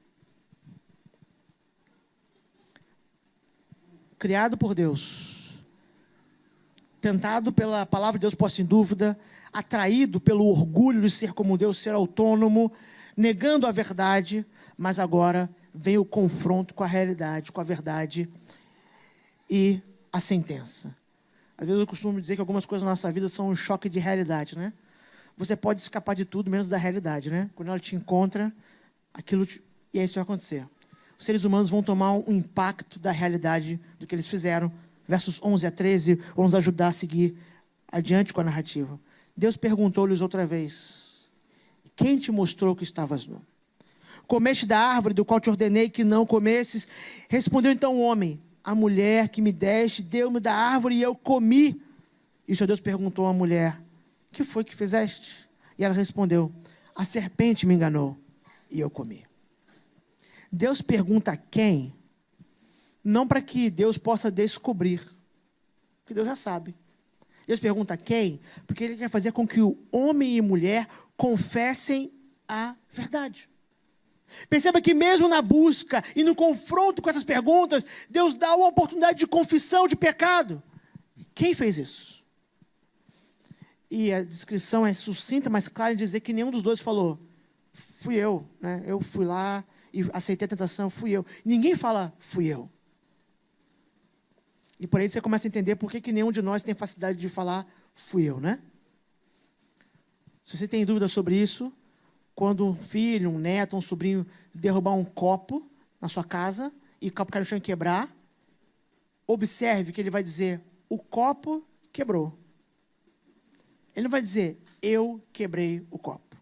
Criado por Deus, tentado pela palavra de Deus posta em dúvida, atraído pelo orgulho de ser como Deus, ser autônomo, negando a verdade, mas agora vem o confronto com a realidade, com a verdade e a sentença. Às vezes eu costumo dizer que algumas coisas na nossa vida são um choque de realidade, né? Você pode escapar de tudo menos da realidade, né? Quando ela te encontra, e é isso que vai acontecer. Os seres humanos vão tomar um impacto da realidade do que eles fizeram. Versos 11 a 13 vão nos ajudar a seguir adiante com a narrativa. Deus perguntou-lhes outra vez: quem te mostrou que estavas nu? Comeste da árvore do qual te ordenei que não comesses? Respondeu então o homem: a mulher que me deste deu-me da árvore e eu comi. E o Senhor Deus perguntou à mulher: que foi que fizeste? E ela respondeu: a serpente me enganou e eu comi. Deus pergunta a quem, não para que Deus possa descobrir, porque Deus já sabe. Deus pergunta a quem, porque Ele quer fazer com que o homem e mulher confessem a verdade. Perceba que mesmo na busca e no confronto com essas perguntas, Deus dá uma oportunidade de confissão de pecado. Quem fez isso? E a descrição é sucinta, mas clara em dizer que nenhum dos dois falou: fui eu, né? Eu fui lá e aceitei a tentação, fui eu. Ninguém fala: fui eu. E por aí você começa a entender por que nenhum de nós tem facilidade de falar: fui eu, né? Se você tem dúvida sobre isso, quando um filho, um neto, um sobrinho derrubar um copo na sua casa e o copo cair no chão e quebrar, observe que ele vai dizer: o copo quebrou. Ele não vai dizer: eu quebrei o copo.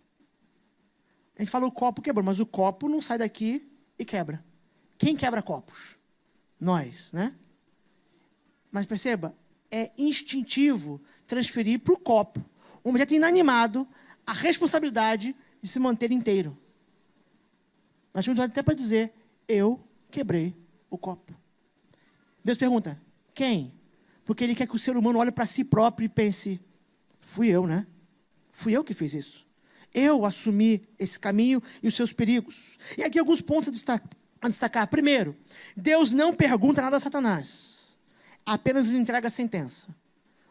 A gente fala: o copo quebrou, mas o copo não sai daqui e quebra. Quem quebra copos? Nós, né? Mas perceba, é instintivo transferir para o copo, um objeto inanimado, a responsabilidade de se manter inteiro. Nós temos até para dizer: eu quebrei o copo. Deus pergunta: quem? Porque Ele quer que o ser humano olhe para si próprio e pense: fui eu, né? Fui eu que fiz isso. Eu assumi esse caminho e os seus perigos. E aqui alguns pontos a destacar. Primeiro, Deus não pergunta nada a Satanás, apenas lhe entrega a sentença.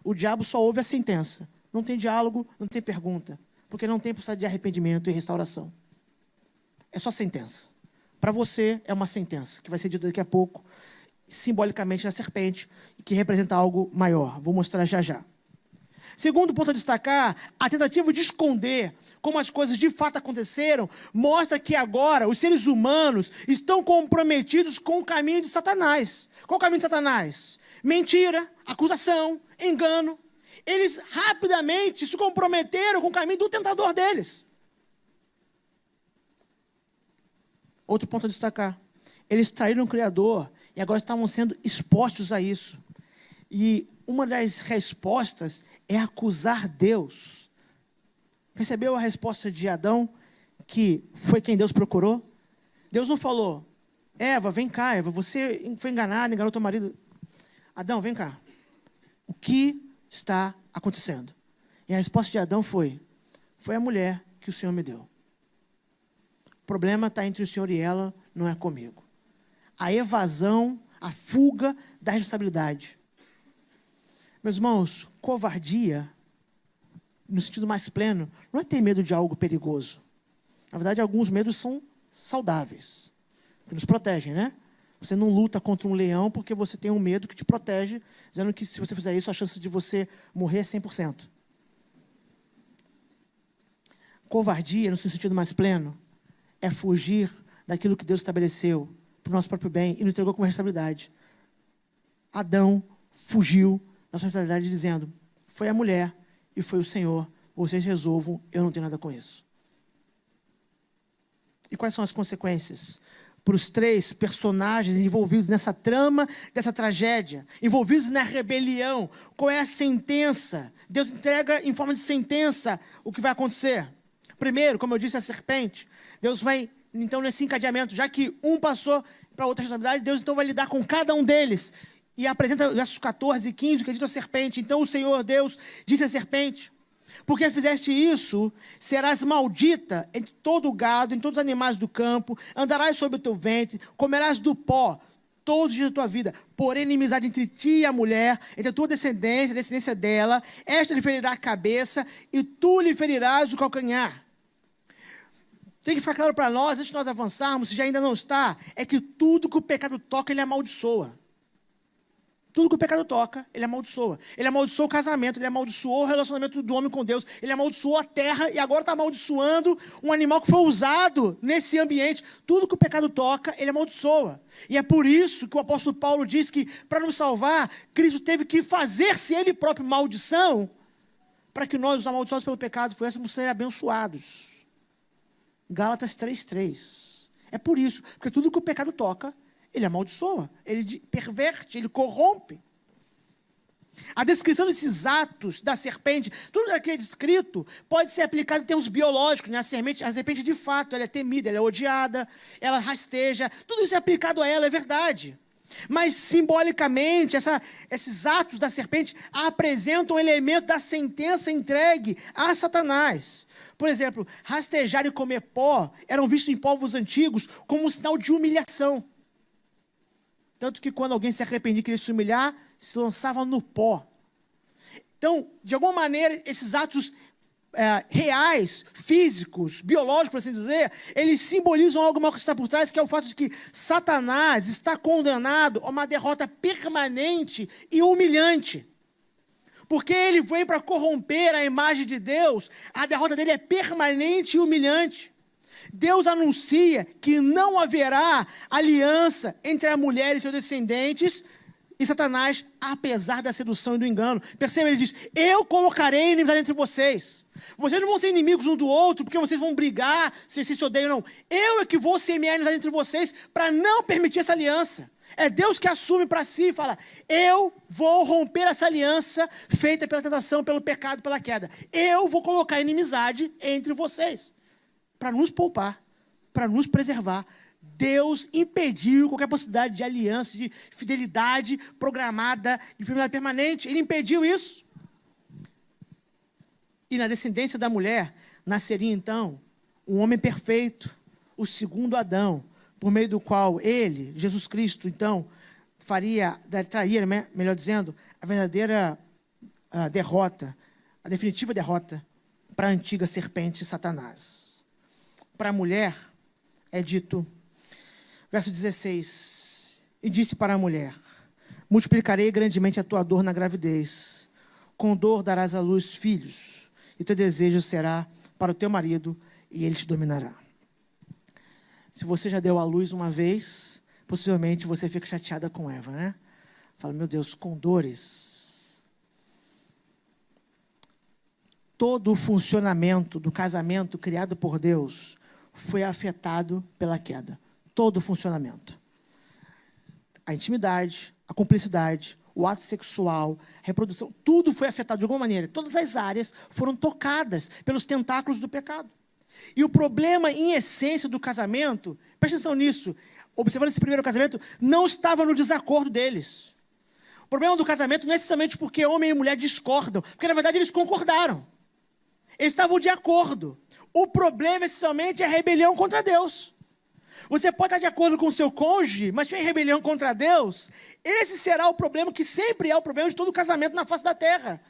O diabo só ouve a sentença. Não tem diálogo, não tem pergunta, porque não tem possibilidade de arrependimento e restauração. É só sentença. Para você é uma sentença, que vai ser dita daqui a pouco, simbolicamente na serpente, que representa algo maior. Vou mostrar já já. Segundo ponto a destacar, a tentativa de esconder como as coisas de fato aconteceram, mostra que agora os seres humanos estão comprometidos com o caminho de Satanás. Qual o caminho de Satanás? Mentira, acusação, engano. Eles rapidamente se comprometeram com o caminho do tentador deles. Outro ponto a destacar, eles traíram o Criador e agora estavam sendo expostos a isso. E uma das respostas é acusar Deus. Percebeu a resposta de Adão, que foi quem Deus procurou? Deus não falou: Eva, vem cá, Eva, você foi enganada, enganou teu marido. Adão, vem cá. O que está acontecendo? E a resposta de Adão foi a mulher que o Senhor me deu. O problema está entre o Senhor e ela, não é comigo. A evasão, a fuga da responsabilidade. Meus irmãos, covardia, no sentido mais pleno, não é ter medo de algo perigoso. Na verdade, alguns medos são saudáveis, que nos protegem, né? Você não luta contra um leão porque você tem um medo que te protege, dizendo que se você fizer isso, a chance de você morrer é 100%. Covardia, no seu sentido mais pleno, é fugir daquilo que Deus estabeleceu para o nosso próprio bem e nos entregou como responsabilidade. Adão fugiu da sua responsabilidade dizendo: foi a mulher e foi o Senhor, vocês resolvam, eu não tenho nada com isso. E quais são as consequências para os três personagens envolvidos nessa trama, dessa tragédia, envolvidos na rebelião? Qual é a sentença? Deus entrega em forma de sentença o que vai acontecer. Primeiro, como eu disse, a serpente. Deus vai então, nesse encadeamento, já que um passou para outra responsabilidade, Deus então vai lidar com cada um deles. E apresenta versos 14 e 15, o que é dito à serpente. Então o Senhor Deus disse à serpente: porque fizeste isso, serás maldita entre todo o gado, entre todos os animais do campo, andarás sobre o teu ventre, comerás do pó todos os dias da tua vida. Porém, inimizade entre ti e a mulher, entre a tua descendência e a descendência dela, esta lhe ferirá a cabeça e tu lhe ferirás o calcanhar. Tem que ficar claro para nós, antes de nós avançarmos, se já ainda não está, é que tudo que o pecado toca, ele amaldiçoa. Tudo que o pecado toca, ele amaldiçoa. Ele amaldiçoou o casamento, ele amaldiçoou o relacionamento do homem com Deus, ele amaldiçoou a terra e agora está amaldiçoando um animal que foi usado nesse ambiente. Tudo que o pecado toca, ele amaldiçoa. E é por isso que o apóstolo Paulo diz que, para nos salvar, Cristo teve que fazer-se ele próprio maldição, para que nós, os amaldiçoados pelo pecado, fôssemos ser abençoados. Gálatas 3:3. É por isso, porque tudo que o pecado toca, ele amaldiçoa, ele perverte, ele corrompe. A descrição desses atos da serpente, tudo aquilo que é descrito, pode ser aplicado em termos biológicos, né? A serpente de fato, ela é temida, ela é odiada, ela rasteja, tudo isso é aplicado a ela, é verdade. Mas simbolicamente, esses atos da serpente apresentam um elemento da sentença entregue a Satanás. Por exemplo, rastejar e comer pó eram vistos em povos antigos como um sinal de humilhação. Tanto que quando alguém se arrependia e queria se humilhar, se lançava no pó. Então, de alguma maneira, esses atos reais, físicos, biológicos, por assim dizer, eles simbolizam algo maior que está por trás, que é o fato de que Satanás está condenado a uma derrota permanente e humilhante. Porque ele veio para corromper a imagem de Deus, a derrota dele é permanente e humilhante. Deus anuncia que não haverá aliança entre a mulher e seus descendentes e Satanás, apesar da sedução e do engano. Perceba, ele diz: eu colocarei inimizade entre vocês. Vocês não vão ser inimigos um do outro, porque vocês vão brigar, se odeiam, não. Eu é que vou semear inimizade entre vocês para não permitir essa aliança. É Deus que assume para si e fala: eu vou romper essa aliança feita pela tentação, pelo pecado, pela queda. Eu vou colocar inimizade entre vocês. Para nos poupar, para nos preservar, Deus impediu qualquer possibilidade de aliança, de fidelidade programada, de fidelidade permanente. Ele impediu isso. E na descendência da mulher, nasceria então um homem perfeito, o segundo Adão, por meio do qual ele, Jesus Cristo, então, traria, melhor dizendo, a verdadeira derrota, a definitiva derrota para a antiga serpente Satanás. Para a mulher, é dito, verso 16, e disse para a mulher: multiplicarei grandemente a tua dor na gravidez, com dor darás à luz filhos, e teu desejo será para o teu marido, e ele te dominará. Se você já deu à luz uma vez, possivelmente você fica chateada com Eva, né? Fala: meu Deus, com dores. Todo o funcionamento do casamento criado por Deus foi afetado pela queda. Todo o funcionamento. A intimidade, a cumplicidade, o ato sexual, a reprodução, tudo foi afetado de alguma maneira. Todas as áreas foram tocadas pelos tentáculos do pecado. E o problema, em essência, do casamento, presta atenção nisso, observando esse primeiro casamento, não estava no desacordo deles. O problema do casamento não é necessariamente porque homem e mulher discordam, porque na verdade eles concordaram. Eles estavam de acordo. O problema, essencialmente, é a rebelião contra Deus. Você pode estar de acordo com o seu cônjuge, mas se tiver rebelião contra Deus, esse será o problema que sempre é o problema de todo casamento na face da terra.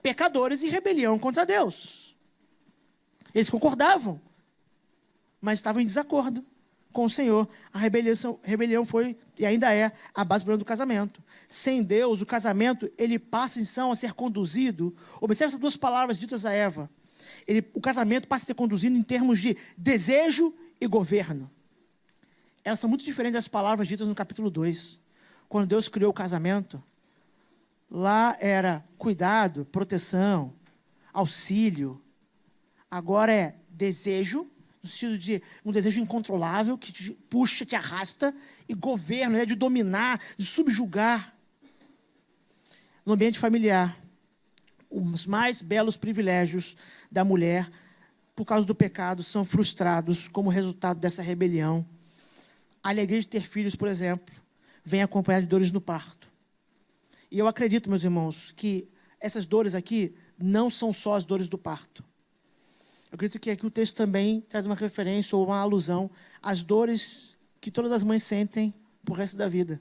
Pecadores e rebelião contra Deus. Eles concordavam, mas estavam em desacordo com o Senhor. A rebelião foi e ainda é a base do problema do casamento. Sem Deus, o casamento, ele passa então a ser conduzido. Observe essas duas palavras ditas a Eva. O casamento passa a ser conduzido em termos de desejo e governo. Elas são muito diferentes das palavras ditas no capítulo 2. Quando Deus criou o casamento, lá era cuidado, proteção, auxílio. Agora é desejo, no sentido de um desejo incontrolável, que te puxa, te arrasta, e governo, é de dominar, de subjugar. No ambiente familiar, os mais belos privilégios da mulher por causa do pecado, são frustrados como resultado dessa rebelião. A alegria de ter filhos, por exemplo, vem acompanhada de dores no parto. E eu acredito, meus irmãos, que essas dores aqui não são só as dores do parto. Eu acredito que aqui o texto também traz uma referência ou uma alusão às dores que todas as mães sentem por resto da vida,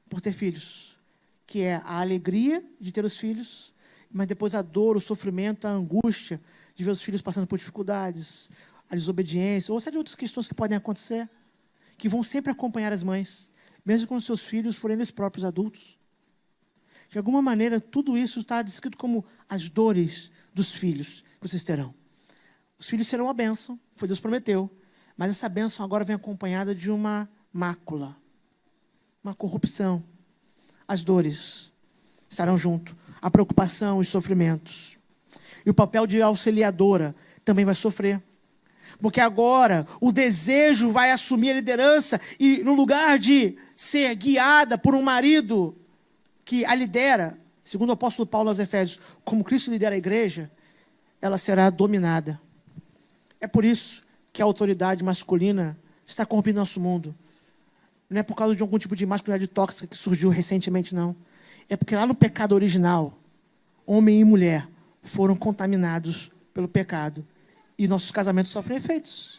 por ter filhos, que é a alegria de ter os filhos, mas depois a dor, o sofrimento, a angústia de ver os filhos passando por dificuldades, a desobediência, ou seja, outras questões que podem acontecer, que vão sempre acompanhar as mães, mesmo quando seus filhos forem eles próprios adultos. De alguma maneira, tudo isso está descrito como as dores dos filhos que vocês terão. Os filhos serão uma bênção, foi Deus prometeu, mas essa bênção agora vem acompanhada de uma mácula, uma corrupção. As dores estarão junto, a preocupação, os sofrimentos. E o papel de auxiliadora também vai sofrer. Porque agora o desejo vai assumir a liderança e no lugar de ser guiada por um marido que a lidera, segundo o apóstolo Paulo aos Efésios, como Cristo lidera a igreja, ela será dominada. É por isso que a autoridade masculina está corrompendo nosso mundo. Não é por causa de algum tipo de masculinidade tóxica que surgiu recentemente, não. É porque lá no pecado original, homem e mulher foram contaminados pelo pecado. E nossos casamentos sofrem efeitos.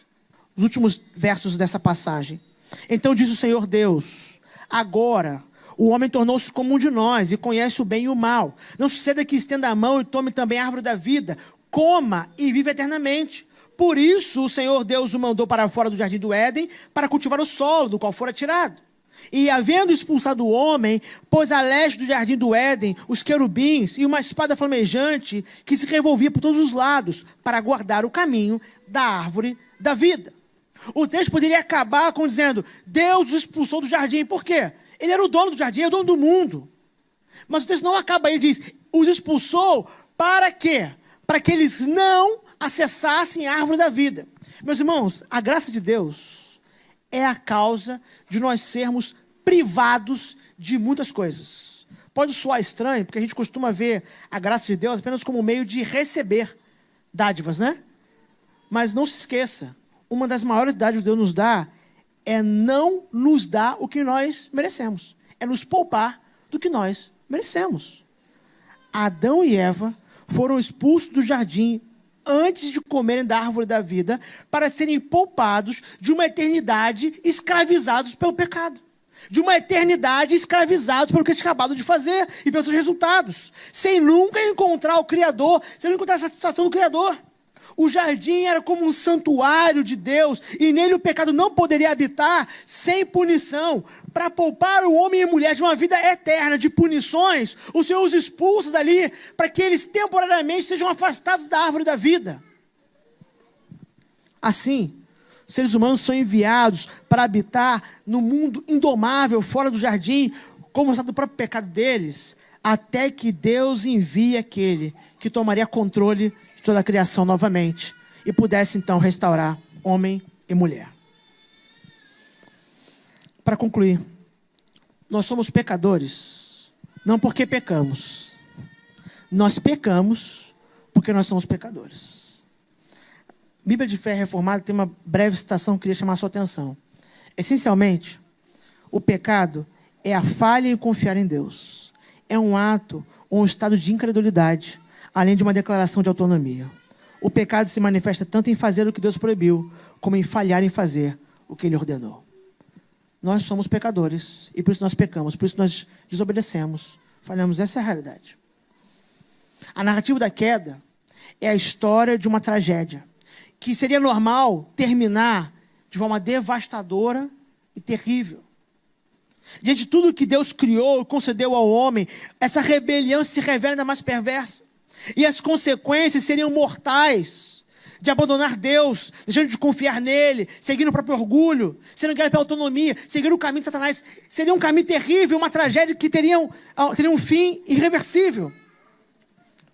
Os últimos versos dessa passagem. Então diz o Senhor Deus: agora o homem tornou-se como um de nós e conhece o bem e o mal. Não suceda que estenda a mão e tome também a árvore da vida, coma e viva eternamente. Por isso o Senhor Deus o mandou para fora do jardim do Éden para cultivar o solo do qual fora tirado. E havendo expulsado o homem, pôs a leste do jardim do Éden os querubins e uma espada flamejante que se revolvia por todos os lados para guardar o caminho da árvore da vida. O texto poderia acabar com dizendo: Deus o expulsou do jardim. Por quê? Ele era o dono do jardim, é o dono do mundo. Mas o texto não acaba aí, diz: os expulsou para quê? Para que eles não acessassem a árvore da vida. Meus irmãos, a graça de Deus é a causa de nós sermos privados de muitas coisas. Pode soar estranho, porque a gente costuma ver a graça de Deus apenas como um meio de receber dádivas, né? Mas não se esqueça, uma das maiores dádivas que Deus nos dá é não nos dar o que nós merecemos. É nos poupar do que nós merecemos. Adão e Eva foram expulsos do jardim antes de comerem da árvore da vida, para serem poupados de uma eternidade escravizados pelo pecado. De uma eternidade escravizados pelo que eles acabaram de fazer e pelos seus resultados. Sem nunca encontrar o Criador, sem nunca encontrar a satisfação do Criador. O jardim era como um santuário de Deus, e nele o pecado não poderia habitar sem punição. Para poupar o homem e a mulher de uma vida eterna de punições, o Senhor os expulsa dali, para que eles temporariamente sejam afastados da árvore da vida. Assim, os seres humanos são enviados para habitar no mundo indomável, fora do jardim, como resultado do próprio pecado deles, até que Deus envie aquele que tomaria controle de toda a criação novamente e pudesse então restaurar homem e mulher. Para concluir, nós somos pecadores, não porque pecamos. Nós pecamos porque nós somos pecadores. A Bíblia de Fé Reformada tem uma breve citação que eu queria chamar a sua atenção. Essencialmente, o pecado é a falha em confiar em Deus. É um ato ou um estado de incredulidade, além de uma declaração de autonomia. O pecado se manifesta tanto em fazer o que Deus proibiu, como em falhar em fazer o que Ele ordenou. Nós somos pecadores, e por isso nós pecamos, por isso nós desobedecemos, falhamos. Essa é a realidade. A narrativa da queda é a história de uma tragédia, que seria normal terminar de forma devastadora e terrível. Diante de tudo que Deus criou e concedeu ao homem, essa rebelião se revela ainda mais perversa. E as consequências seriam mortais de abandonar Deus, deixando de confiar nele, seguindo o próprio orgulho, sendo guiado pela autonomia, seguindo o caminho de Satanás. Seria um caminho terrível, uma tragédia que teria um fim irreversível.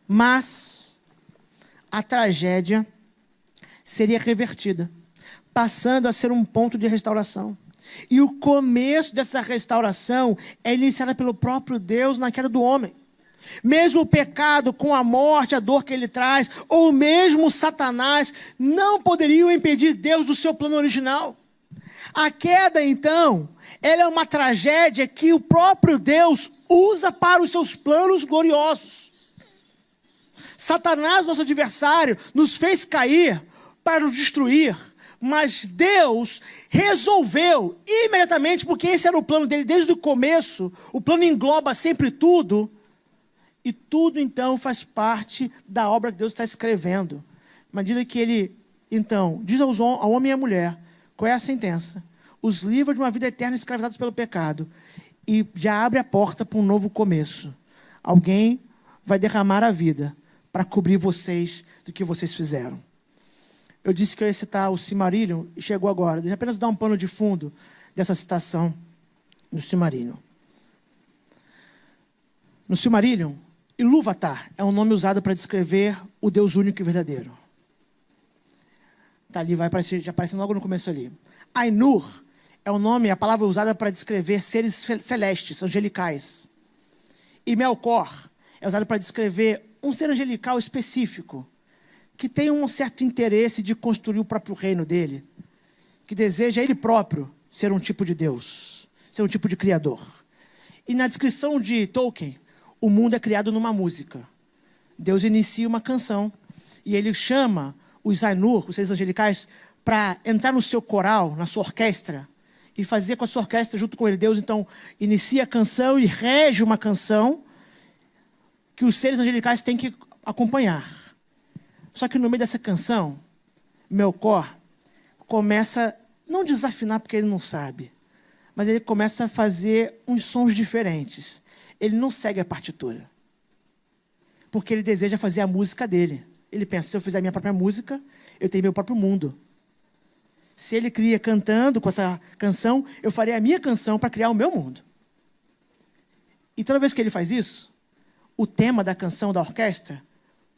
Mas a tragédia seria revertida, passando a ser um ponto de restauração. E o começo dessa restauração é iniciada pelo próprio Deus na queda do homem. Mesmo o pecado, com a morte, a dor que ele traz, ou mesmo Satanás, não poderiam impedir Deus do seu plano original. A queda, então, ela é uma tragédia que o próprio Deus usa para os seus planos gloriosos. Satanás, nosso adversário, nos fez cair para nos destruir, mas Deus resolveu imediatamente, porque esse era o plano dele desde o começo. O plano engloba sempre tudo, e tudo então faz parte da obra que Deus está escrevendo. À medida que ele, então, diz ao homem e à mulher qual é a sentença, os livra de uma vida eterna escravizados pelo pecado, e já abre a porta para um novo começo. Alguém vai derramar a vida para cobrir vocês do que vocês fizeram. Eu disse que eu ia citar o Silmarillion e chegou agora. Deixa eu apenas dar um pano de fundo dessa citação do Silmarillion. No Silmarillion, Ilúvatar é um nome usado para descrever o Deus único e verdadeiro. Tá ali, vai aparecer, já aparecendo logo no começo ali. Ainur é o nome, a palavra usada para descrever seres celestes, angelicais. E Melkor é usado para descrever um ser angelical específico, que tem um certo interesse de construir o próprio reino dele, que deseja ele próprio ser um tipo de Deus, ser um tipo de criador. E na descrição de Tolkien, o mundo é criado numa música. Deus inicia uma canção e ele chama os Ainur, os seres angelicais, para entrar no seu coral, na sua orquestra, e fazer com a sua orquestra junto com ele. Deus então inicia a canção e rege uma canção que os seres angelicais têm que acompanhar. Só que no meio dessa canção, Melkor começa, não desafinar porque ele não sabe, mas ele começa a fazer uns sons diferentes. Ele não segue a partitura, porque ele deseja fazer a música dele. Ele pensa, se eu fizer a minha própria música, eu tenho meu próprio mundo. Se ele cria cantando com essa canção, eu farei a minha canção para criar o meu mundo. E toda vez que ele faz isso, o tema da canção da orquestra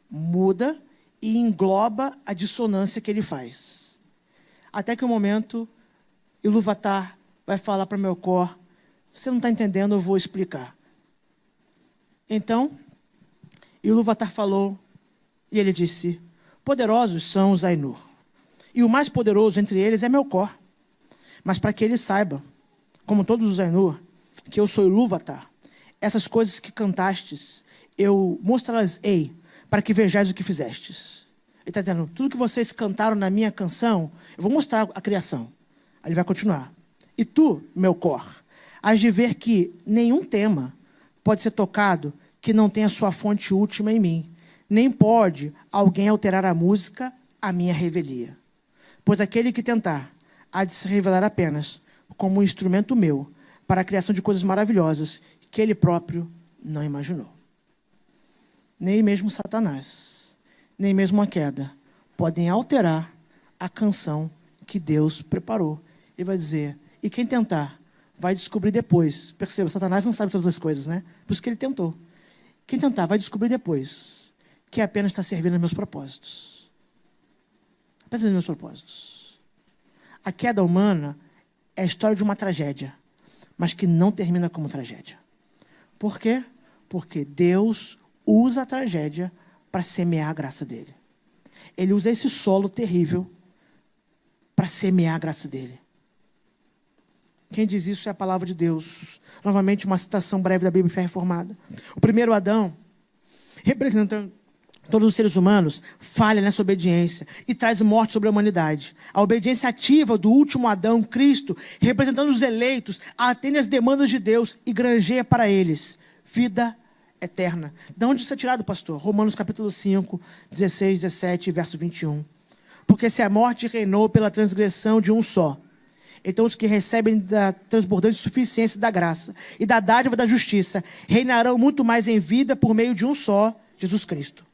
muda e engloba a dissonância que ele faz. Até que o momento, Ilúvatar vai falar para Melkor, você não está entendendo, eu vou explicar. Então, Ilúvatar falou, e ele disse, poderosos são os Ainur, e o mais poderoso entre eles é Melkor. Mas para que ele saiba, como todos os Ainur, que eu sou Ilúvatar, essas coisas que cantastes, eu mostrá-las-ei, para que vejais o que fizestes. Ele está dizendo, tudo que vocês cantaram na minha canção, eu vou mostrar a criação. Aí ele vai continuar. E tu, Melkor, hás de ver que nenhum tema pode ser tocado que não tenha sua fonte última em mim. Nem pode alguém alterar a música à minha revelia. Pois aquele que tentar há de se revelar apenas como um instrumento meu para a criação de coisas maravilhosas que ele próprio não imaginou. Nem mesmo Satanás, nem mesmo a queda, podem alterar a canção que Deus preparou. Ele vai dizer, e quem tentar, vai descobrir depois. Perceba, Satanás não sabe todas as coisas, né? Por isso que ele tentou. Quem tentar, vai descobrir depois, que apenas está servindo aos meus propósitos. Apenas aos meus propósitos. A queda humana é a história de uma tragédia, mas que não termina como tragédia. Por quê? Porque Deus usa a tragédia para semear a graça dele. Ele usa esse solo terrível para semear a graça dele. Quem diz isso é a palavra de Deus. Novamente, uma citação breve da Bíblia Reformada. O primeiro Adão, representando todos os seres humanos, falha nessa obediência e traz morte sobre a humanidade. A obediência ativa do último Adão, Cristo, representando os eleitos, atende às demandas de Deus e granjeia para eles vida eterna. De onde isso é tirado, pastor? Romanos capítulo 5, 16, 17, verso 21. Porque se a morte reinou pela transgressão de um só, então os que recebem da transbordante suficiência da graça e da dádiva da justiça reinarão muito mais em vida por meio de um só, Jesus Cristo.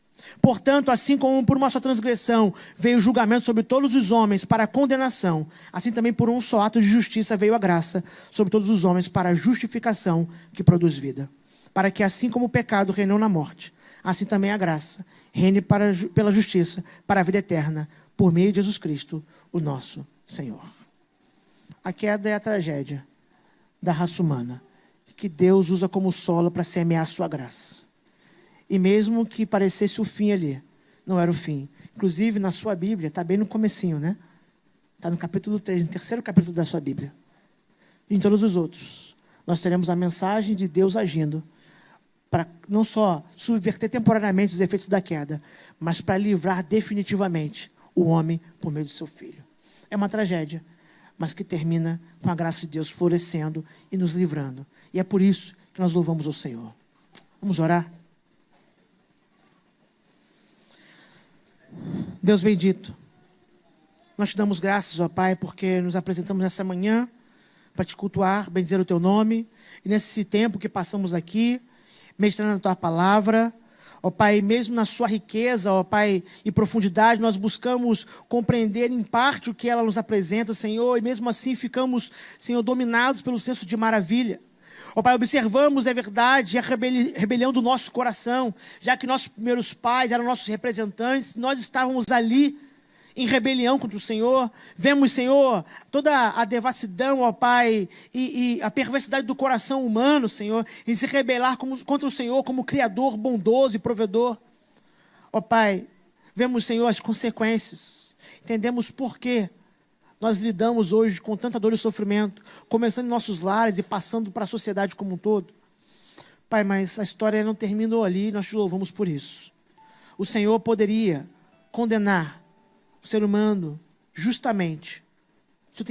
Portanto, assim como por uma só transgressão veio o julgamento sobre todos os homens para a condenação, assim também por um só ato de justiça veio a graça sobre todos os homens para a justificação que produz vida. Para que assim como o pecado reinou na morte, assim também a graça reine pela justiça para a vida eterna, por meio de Jesus Cristo, o nosso Senhor. A queda é a tragédia da raça humana, que Deus usa como solo para semear a sua graça. E mesmo que parecesse o fim ali, não era o fim. Inclusive, na sua Bíblia, está bem no comecinho, né? Está no capítulo 3, no terceiro capítulo da sua Bíblia. E em todos os outros, nós teremos a mensagem de Deus agindo para não só subverter temporariamente os efeitos da queda, mas para livrar definitivamente o homem por meio do seu Filho. É uma tragédia, mas que termina com a graça de Deus florescendo e nos livrando. E é por isso que nós louvamos ao Senhor. Vamos orar? Deus bendito, nós te damos graças, ó Pai, porque nos apresentamos nessa manhã para te cultuar, bendizer o teu nome. E nesse tempo que passamos aqui, meditando na tua palavra, ó Pai, mesmo na sua riqueza, ó Pai, e profundidade, nós buscamos compreender em parte o que ela nos apresenta, Senhor, e mesmo assim ficamos, Senhor, dominados pelo senso de maravilha. Ó Pai, observamos, é verdade, a rebelião do nosso coração, já que nossos primeiros pais eram nossos representantes, nós estávamos ali em rebelião contra o Senhor. Vemos, Senhor, toda a devassidão, ó Pai, e a perversidade do coração humano, Senhor, em se rebelar contra o Senhor como Criador bondoso e provedor. Ó Pai, vemos, Senhor, as consequências. Entendemos por quê nós lidamos hoje com tanta dor e sofrimento, começando em nossos lares e passando para a sociedade como um todo. Pai, mas a história não terminou ali, nós te louvamos por isso. O Senhor poderia condenar o ser humano justamente. Você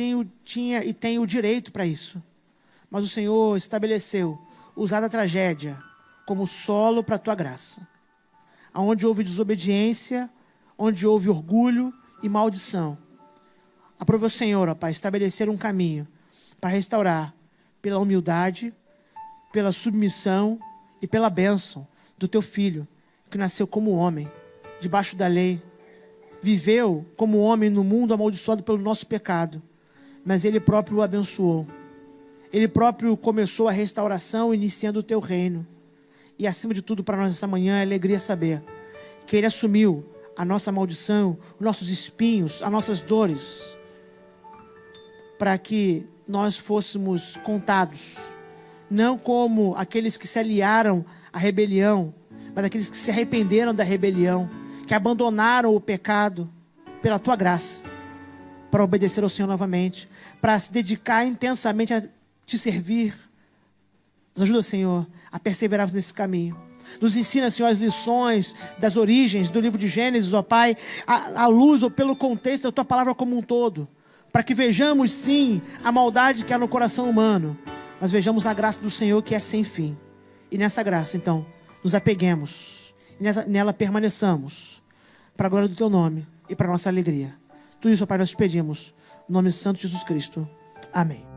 tinha e tem o direito para isso. Mas o Senhor estabeleceu usar a tragédia como solo para a tua graça. Onde houve desobediência, onde houve orgulho e maldição, aprove o Senhor, ó Pai, estabelecer um caminho para restaurar pela humildade, pela submissão e pela bênção do teu Filho, que nasceu como homem, debaixo da lei, viveu como homem no mundo amaldiçoado pelo nosso pecado, mas Ele próprio o abençoou. Ele próprio começou a restauração, iniciando o teu reino. E acima de tudo, para nós essa manhã, é alegria saber que Ele assumiu a nossa maldição, os nossos espinhos, as nossas dores, para que nós fôssemos contados, não como aqueles que se aliaram à rebelião, mas aqueles que se arrependeram da rebelião, que abandonaram o pecado pela tua graça, para obedecer ao Senhor novamente, para se dedicar intensamente a te servir. Nos ajuda, Senhor, a perseverar nesse caminho. Nos ensina, Senhor, as lições das origens do livro de Gênesis, ó Pai, à luz ou pelo contexto da tua palavra como um todo, para que vejamos sim a maldade que há no coração humano, mas vejamos a graça do Senhor que é sem fim. E nessa graça, então, nos apeguemos, e nela permaneçamos, para a glória do teu nome e para a nossa alegria. Tudo isso, ó Pai, nós te pedimos, no nome santo de Jesus Cristo. Amém.